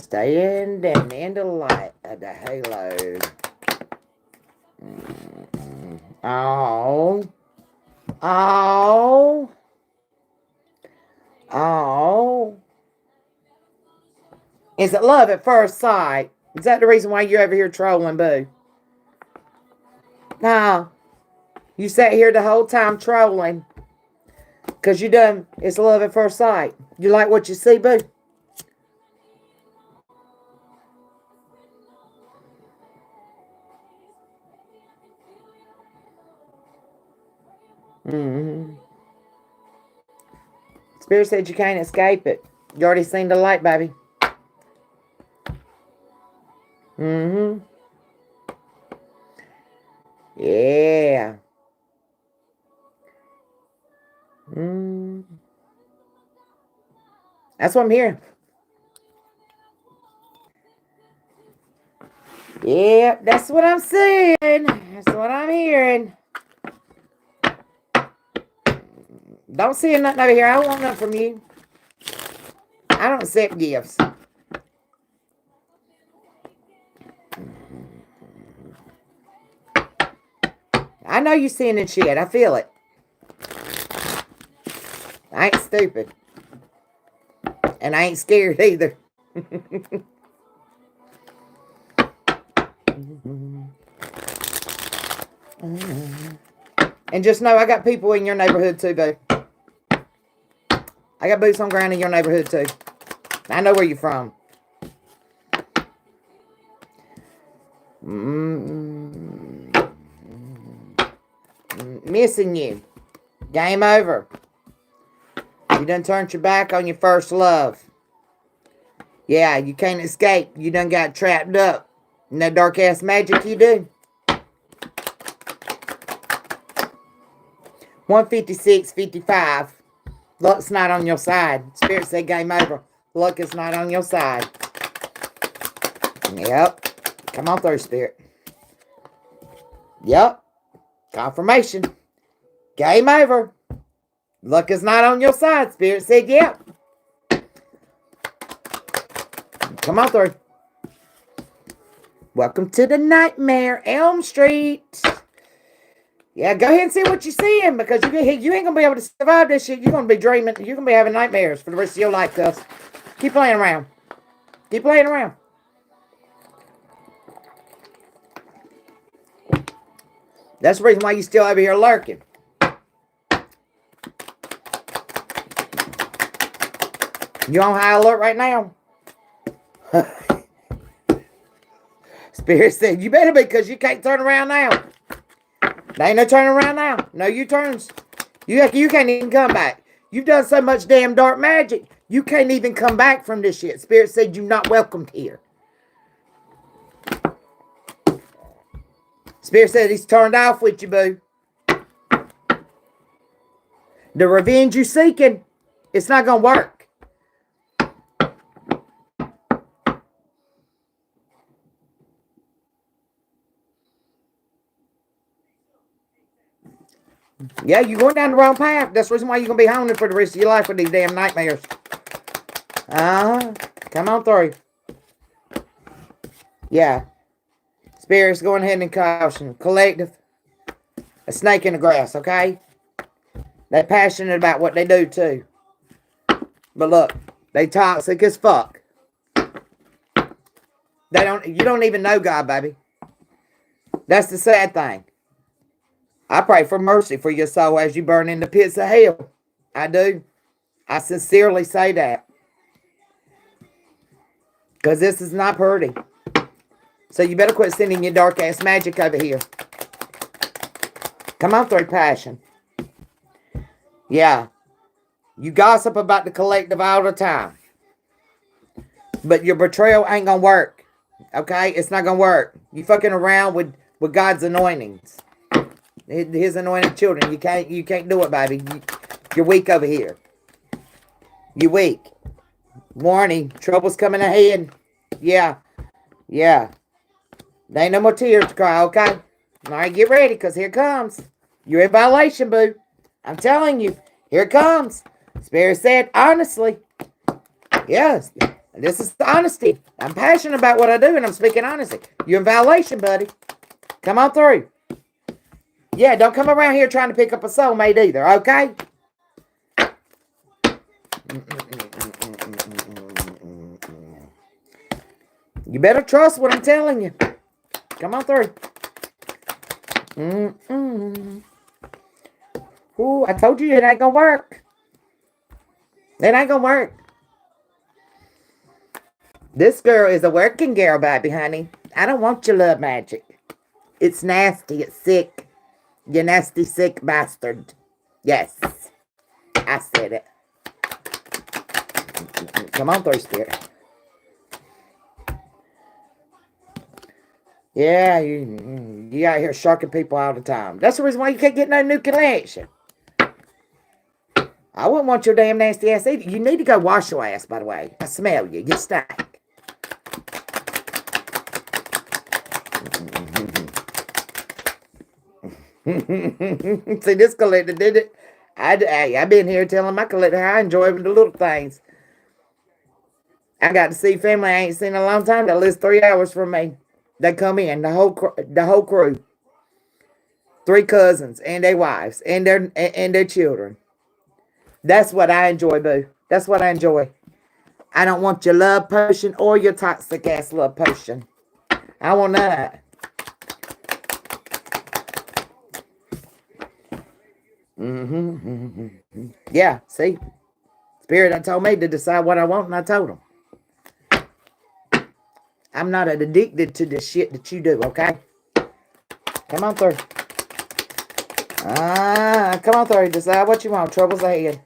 Speaker 1: Stand in the light of the halo. Oh. Oh. Oh. Is it love at first sight? Is that the reason why you're over here trolling, boo? No. You sat here the whole time trolling. Because you done, it's love at first sight. You like what you see, boo? Mm-hmm. Spirit said you can't escape it. You already seen the light, baby. Mm-hmm. Yeah. Mm. That's what I'm hearing. Yep, that's what I'm saying. That's what I'm hearing. Don't see nothing over here. I don't want nothing from you. I don't accept gifts. I know you're seeing shit. I feel it. I ain't stupid. And I ain't scared either. And just know I got people in your neighborhood too, boo. I got boots on ground in your neighborhood too. I know where you're from. Missing you. Game over. You done turned your back on your first love. Yeah, you can't escape. You done got trapped up in that dark ass magic you do. 156.55. Luck's not on your side. Spirit said game over. Luck is not on your side. Yep. Come on through, Spirit. Yep. Confirmation. Game over. Luck is not on your side. Spirit said yep. Come on through. Welcome to the nightmare, Elm Street. Yeah, go ahead and see what you're seeing, because you ain't going to be able to survive this shit. You're going to be dreaming. You're going to be having nightmares for the rest of your life, cuz. Keep playing around. Keep playing around. That's the reason why you're still over here lurking. You on high alert right now? Spirit said, you better be, because you can't turn around now. There ain't no turning around now. No U-turns. You can't even come back. You've done so much damn dark magic. You can't even come back from this shit. Spirit said you're not welcomed here. Spirit said he's turned off with you, boo. The revenge you're seeking, it's not going to work. Yeah, you're going down the wrong path. That's the reason why you're going to be haunted for the rest of your life with these damn nightmares. Come on through. Yeah. Spirits going ahead and caution. Collective. A snake in the grass, okay? They're passionate about what they do too. But look, they toxic as fuck. You don't even know God, baby. That's the sad thing. I pray for mercy for your soul as you burn in the pits of hell. I do. I sincerely say that. Because this is not pretty. So you better quit sending your dark ass magic over here. Come on through, passion. Yeah. You gossip about the collective all the time. But your betrayal ain't going to work. Okay? It's not going to work. You fucking around with God's anointings. His anointed children. You can't do it, baby. You're weak over here. You're weak. Warning. Trouble's coming ahead. Yeah. Yeah. There ain't no more tears to cry, okay? All right, get ready, because here it comes. You're in violation, boo. I'm telling you. Here it comes. Spirit said, honestly. Yes. This is the honesty. I'm passionate about what I do, and I'm speaking honestly. You're in violation, buddy. Come on through. Yeah, don't come around here trying to pick up a soulmate either, okay? You better trust what I'm telling you. Come on through. Ooh, I told you it ain't gonna work. It ain't gonna work. This girl is a working girl, baby, honey. I don't want your love magic. It's nasty. It's sick. You nasty, sick bastard. Yes. I said it. Come on through, Spirit. Yeah, you out here sharking people all the time. That's the reason why you can't get no new connection. I wouldn't want your damn nasty ass either. You need to go wash your ass, by the way. I smell you. You stink. See, this collector did it. I've been here telling my collector how I enjoy the little things. I got to see family I ain't seen in a long time that lives 3 hours from me. They come in, the whole crew. 3 cousins and their wives and their children. That's what I enjoy, boo. That's what I enjoy. I don't want your love potion or your toxic ass love potion. I want that. Yeah, see? Spirit I told me to decide what I want, and I told him. I'm not addicted to the shit that you do, okay? Come on through. Come on through. Decide what you want. Trouble's ahead.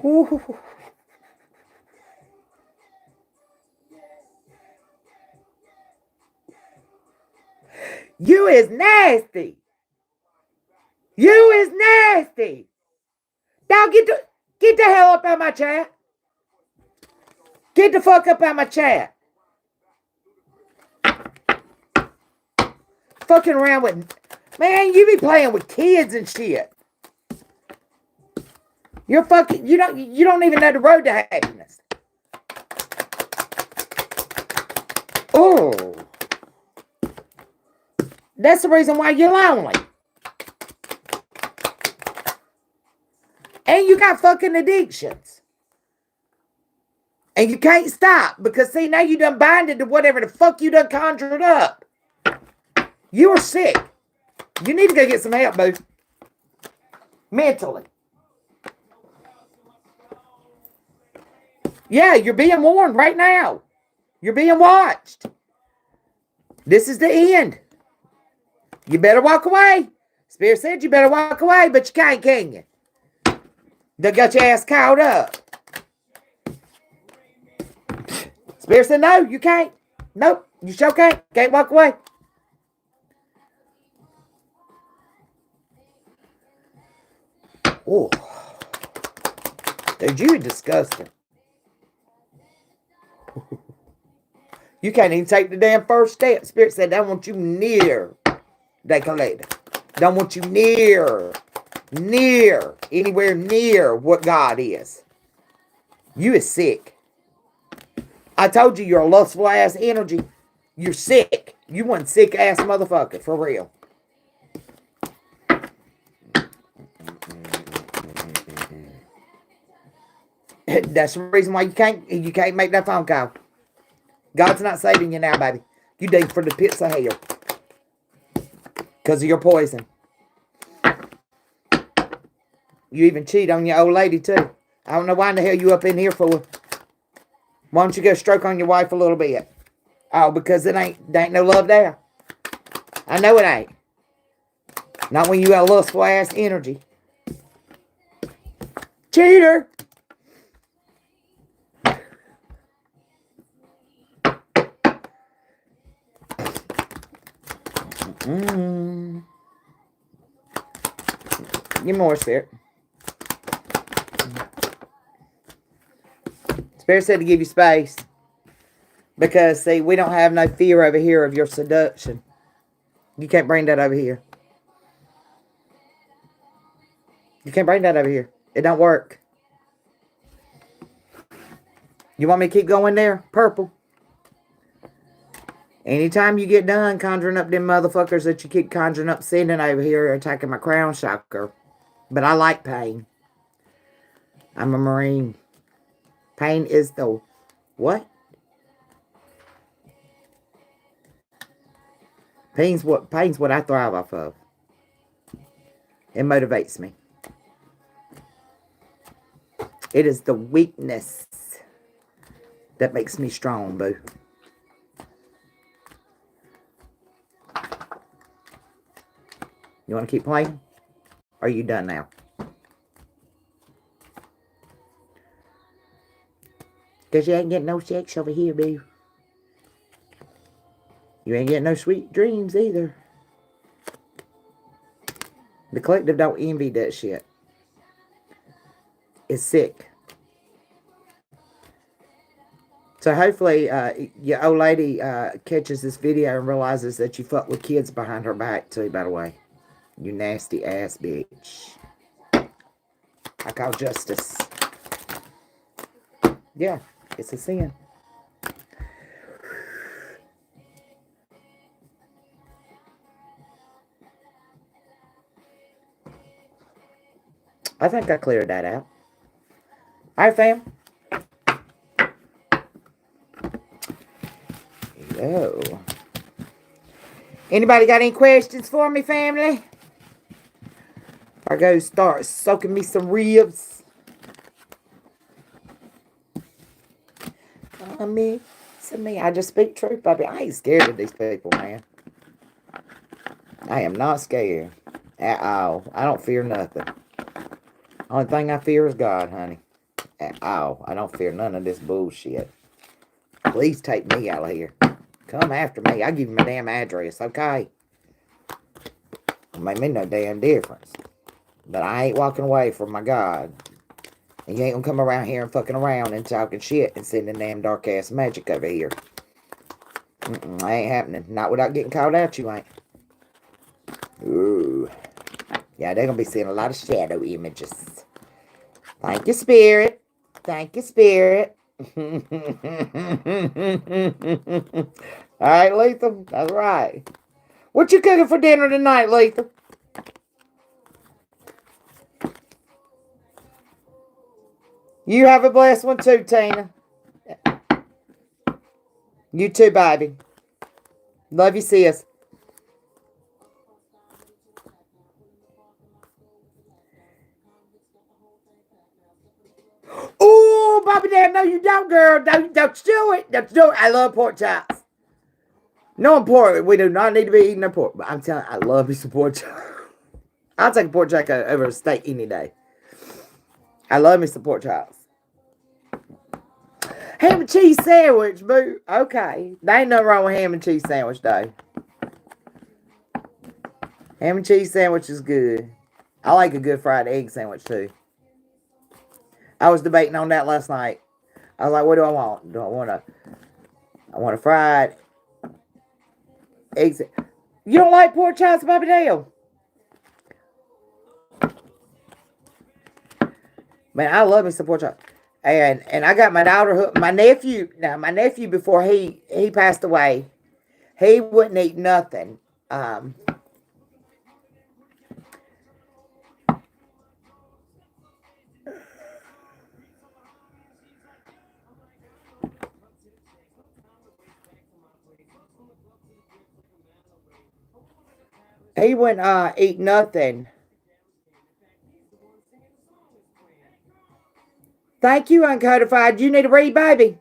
Speaker 1: Ooh. You is nasty. You is nasty. Now get the hell up out of my chat. Get the fuck up out of my chat. Fucking around with, man, you be playing with kids and shit. You're fucking, you don't even know the road to happiness. Oh. That's the reason why you're lonely. And you got fucking addictions. And you can't stop because, see, now you done binded to whatever the fuck you done conjured up. You are sick. You need to go get some help, boo. Mentally. Yeah, you're being warned right now. You're being watched. This is the end. You better walk away. Spirit said you better walk away, but you can't, can you? They got your ass caught up. Spirit said, no, you can't. Nope, you sure can't. Can't walk away. Oh. Dude, you are disgusting. You can't even take the damn first step. Spirit said, I don't want you near that collector. Don't want you near, anywhere near what God is. You is sick. I told you you're a lustful ass energy. You're sick. You one sick ass motherfucker, for real. That's the reason why you can't make that phone call. God's not saving you now, baby. You dig for the pits of hell. Because of your poison. You even cheat on your old lady, too. I don't know why in the hell you up in here for. Why don't you go stroke on your wife a little bit? Oh, because there ain't no love there. I know it ain't. Not when you got lustful ass energy. Cheater! Give more, Spirit. Spirit said to give you space. Because, see, we don't have no fear over here of your seduction. You can't bring that over here. You can't bring that over here. It don't work. You want me to keep going there? Purple. Anytime you get done conjuring up them motherfuckers that you keep conjuring up, sending over here, attacking my crown chakra. But I like pain. I'm a Marine. Pain is the what? Pain's what I thrive off of. It motivates me. It is the weakness that makes me strong, boo. You want to keep playing? Or are you done now? Because you ain't getting no sex over here, boo. You ain't getting no sweet dreams either. The collective don't envy that shit. It's sick. So hopefully your old lady catches this video and realizes that you fuck with kids behind her back too, by the way. You nasty ass bitch. I call justice. Yeah, it's a sin. I think I cleared that out. All right, fam. Yo. Anybody got any questions for me, family? I go start soaking me some ribs. Me. I just speak truth, baby. I ain't scared of these people, man. I am not scared at all. I don't fear nothing. Only thing I fear is God, honey. At all. I don't fear none of this bullshit. Please take me out of here. Come after me. I'll give you my damn address, okay? It make me no damn difference. But I ain't walking away from my God. And you ain't gonna come around here and fucking around and talking shit and sending damn dark ass magic over here. I ain't happening. Not without getting called out, you ain't. Ooh. Yeah, they're gonna be seeing a lot of shadow images. Thank you, Spirit. Thank you, Spirit. All right, Lethal. That's right. What you cooking for dinner tonight, Lethal? You have a blessed one too, Tina. You too, baby. Love you, sis. Oh, Bobby Dad, no, you don't, girl. Don't do it. Don't do it. I love pork chops. No pork. We do not need to be eating no pork. But I'm telling you, I love me some pork chops. I'll take a pork chop over a steak any day. I love me some pork chops. Ham and cheese sandwich, boo. Okay. There ain't nothing wrong with ham and cheese sandwich, though. Ham and cheese sandwich is good. I like a good fried egg sandwich, too. I was debating on that last night. I was like, what do I want? I want a fried egg. You don't like pork chops, Bobby Dale? Man, I love me some pork chops. And I got my daughter, my nephew, before he passed away, he wouldn't eat nothing. He wouldn't eat nothing. Thank you, Uncodified. You need to read, baby.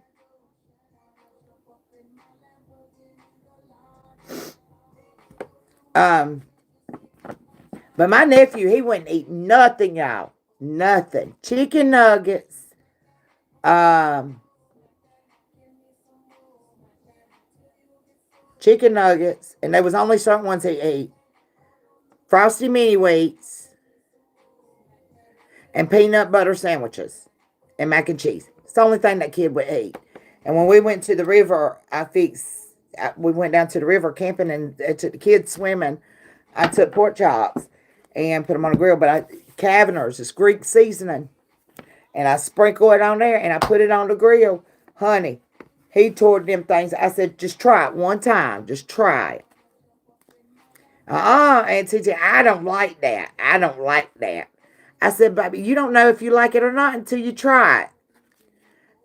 Speaker 1: But my nephew, he wouldn't eat nothing, y'all. Nothing. Chicken nuggets. Chicken nuggets. And there was only certain ones he ate. Frosty mini wheats. And peanut butter sandwiches. And mac and cheese. It's the only thing that kid would eat. And when we went to the river, we went down to the river camping and took the kids swimming. I took pork chops and put them on the grill. But Cavaners, it's Greek seasoning. And I sprinkle it on there and I put it on the grill. Honey, he tore them things. I said, just try it one time. Just try it. Aunt TJ, I don't like that. I don't like that. I said, baby, you don't know if you like it or not until you try it.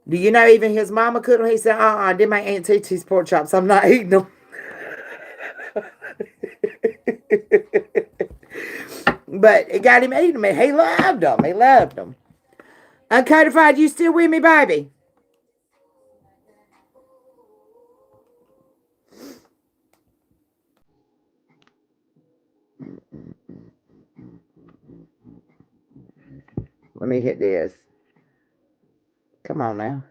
Speaker 1: Do you know even his mama couldn't? He said, I did my Aunt TT's pork chops. I'm not eating them. But it got him eating them. He loved them. He loved them. Uncodified, you still with me, baby? Let me hit this. Come on now.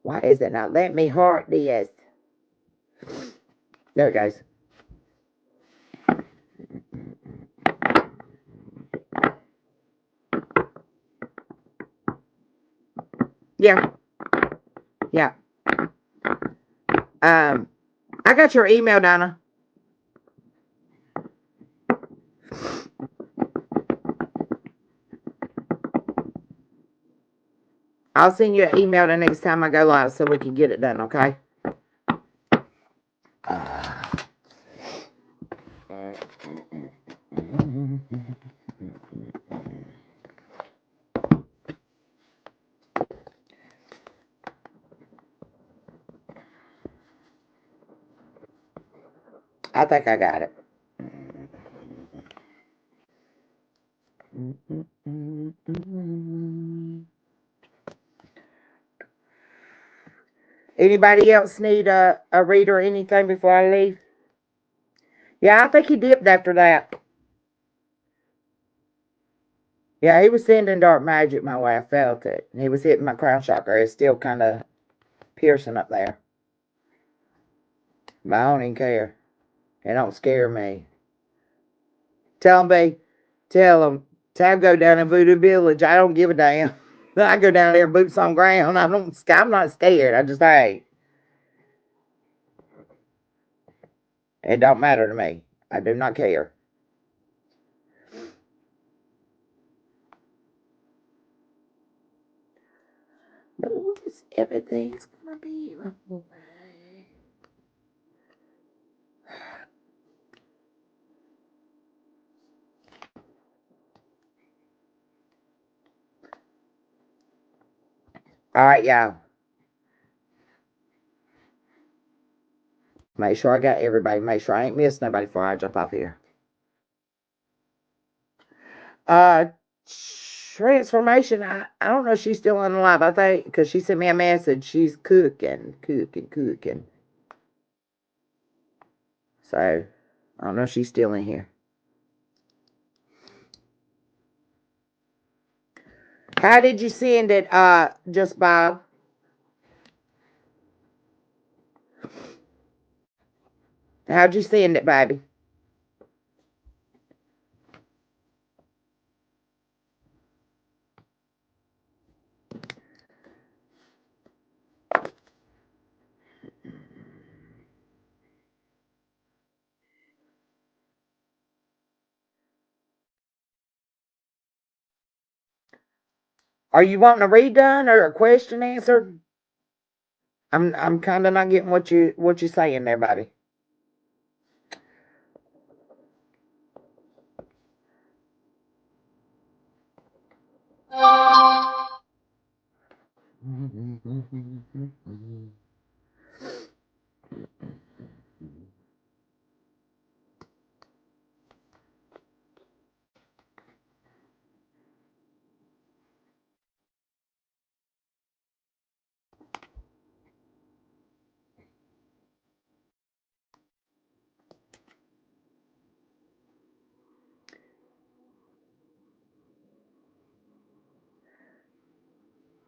Speaker 1: Why is it not letting me heart this? There it goes. Yeah. Yeah. I got your email, Donna. I'll send you an email the next time I go live so we can get it done, okay? I think I got it. Anybody else need a read or anything before I leave? Yeah, I think he dipped after that. Yeah, he was sending dark magic my way. I felt it. He was hitting my crown chakra. It's still kind of piercing up there. But I don't even care. It don't scare me. Tell him, babe. Tell him. Tell him go down to Voodoo Village. I don't give a damn. I go down there boots on ground. I'm not scared. I just ain't. It don't matter to me. I do not care. Everything's gonna be okay. All right, y'all. Make sure I got everybody. Make sure I ain't missed nobody before I jump off here. Uh, Transformation. I don't know if she's still on the live. I think because she sent me a message. She's cooking. So I don't know if she's still in here. How did you send it? Just Bob. How'd you send it, baby? Are you wanting a redone or a question answered? I'm kind of not getting what you're saying there, buddy.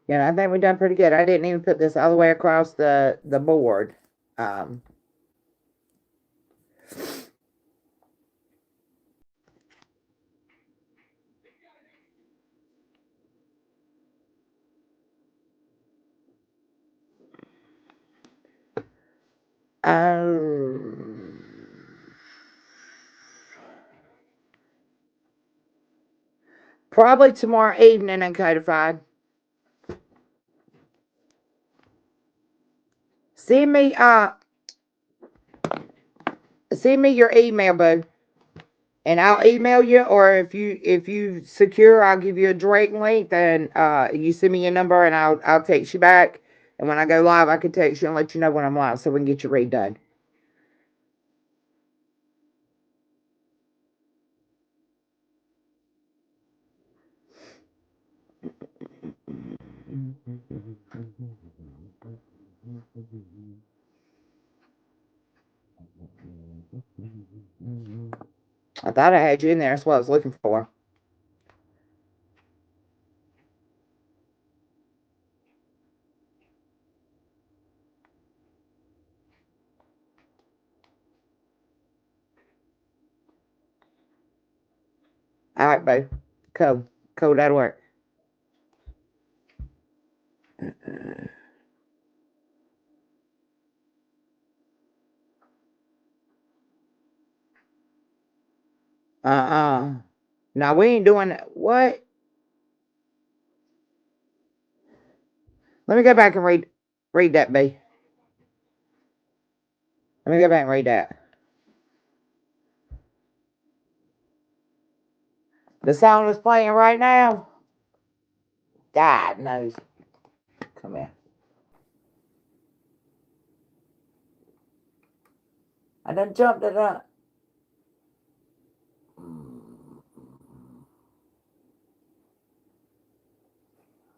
Speaker 1: Yeah, I think we've done pretty good. I didn't even put this all the way across the board. Um, Probably tomorrow evening in Codified. Send me your email, bud, and I'll email you. Or if you secure, I'll give you a direct link. Then you send me your number, and I'll text you back. And when I go live, I can text you and let you know when I'm live, so we can get you redone. I thought I had you in there. That's what I was looking for. All right, babe. Cool. Cool. That'll work. Now we ain't doing that. What? Let me go back and read that, B. Let me go back and read that. The song is playing right now. God knows. Come here. I done jumped it up.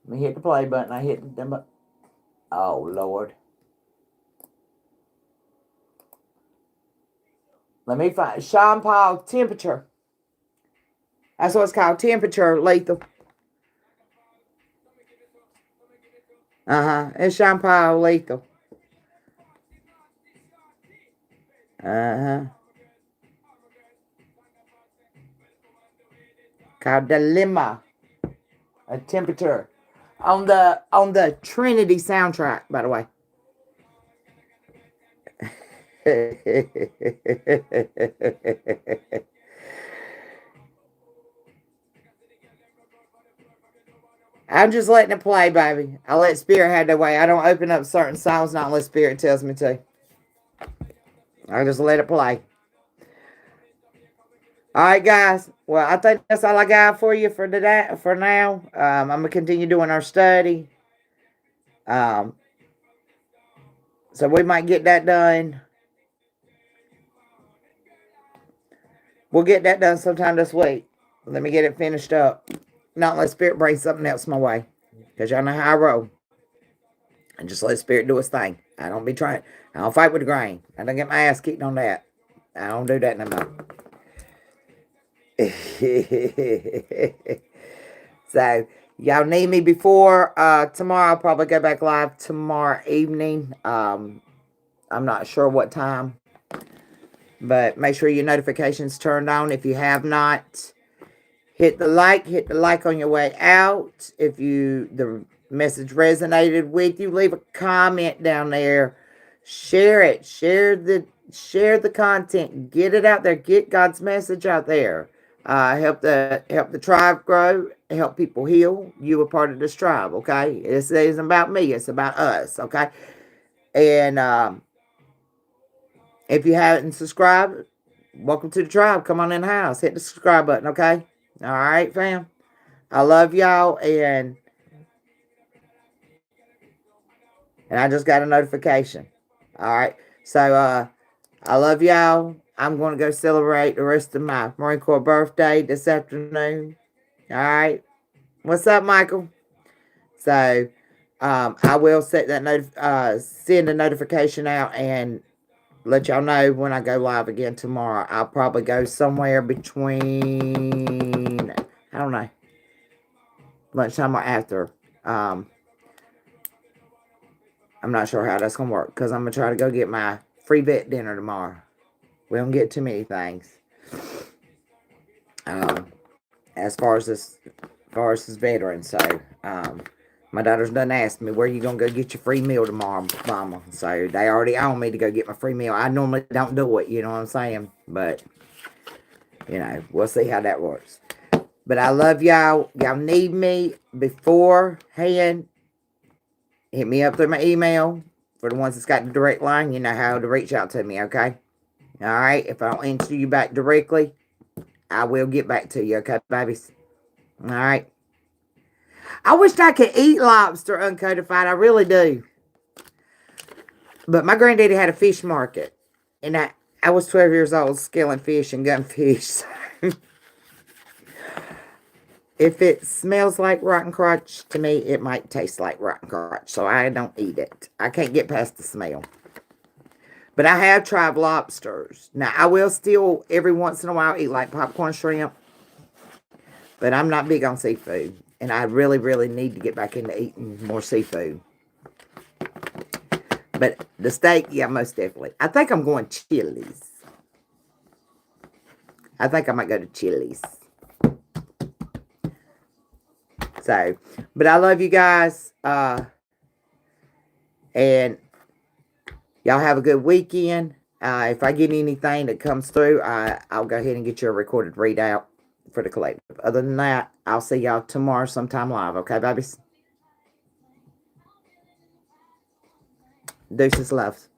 Speaker 1: Let me hit the play button. I hit the button. Oh, Lord. Let me find Sean Paul temperature. That's what it's called. Temperature lethal. It's Sean Paul lethal. Called Dilemma. A temperature. On the Trinity soundtrack, by the way. I'm just letting it play, baby. I let Spirit have their way. I don't open up certain songs not unless Spirit tells me to. I just let it play. All right, guys. Well, I think that's all I got for you for today. For now, I'm gonna continue doing our study. So we might get that done. We'll get that done sometime this week. Let me get it finished up. Not unless Spirit brings something else my way, because y'all know how I roll. And just let Spirit do its thing. I don't be trying. I don't fight with the grain. I don't get my ass kicked on that. I don't do that no more. So, y'all need me before tomorrow. I'll probably go back live tomorrow evening. I'm not sure what time. But make sure your notifications turned on if you have not. Hit the like on your way out. If the message resonated with you, leave a comment down there. Share it. Share the content. Get it out there. Get God's message out there. Help the tribe grow. Help people heal. You are part of this tribe, okay? This isn't about me. It's about us, okay? And if you haven't subscribed, welcome to the tribe. Come on in the house. Hit the subscribe button, okay? All right, fam. I love y'all, and I just got a notification. All right. So I love y'all. I'm going to go celebrate the rest of my Marine Corps birthday this afternoon. All right. What's up, Michael? So I will set that send a notification out and let y'all know when I go live again tomorrow. I'll probably go somewhere between, I don't know, lunchtime or after. I'm not sure how that's going to work because I'm going to try to go get my free vet dinner tomorrow. We don't get too many things. As far as this veteran. So, my daughter's done asked me, where you going to go get your free meal tomorrow, Mama? So, they already own me to go get my free meal. I normally don't do it, you know what I'm saying? But, we'll see how that works. But I love y'all. Y'all need me beforehand. Hit me up through my email. For the ones that's got the direct line, you know how to reach out to me, okay? All right? If I don't answer you back directly, I will get back to you, okay, babies? All right? I wish I could eat lobster uncodified. I really do. But my granddaddy had a fish market. And I was 12 years old scaling fish and gunning fish. If it smells like rotten crotch, to me, it might taste like rotten crotch. So I don't eat it. I can't get past the smell. But I have tried lobsters. Now, I will still, every once in a while, eat like popcorn shrimp. But I'm not big on seafood. And I really, really need to get back into eating more seafood. But the steak, yeah, most definitely. I think I'm going Chili's. I think I might go to Chili's. So, but I love you guys. And y'all have a good weekend. If I get anything that comes through, I'll go ahead and get you a recorded readout for the collective. Other than that, I'll see y'all tomorrow sometime live. Okay, babies? Deuces loves.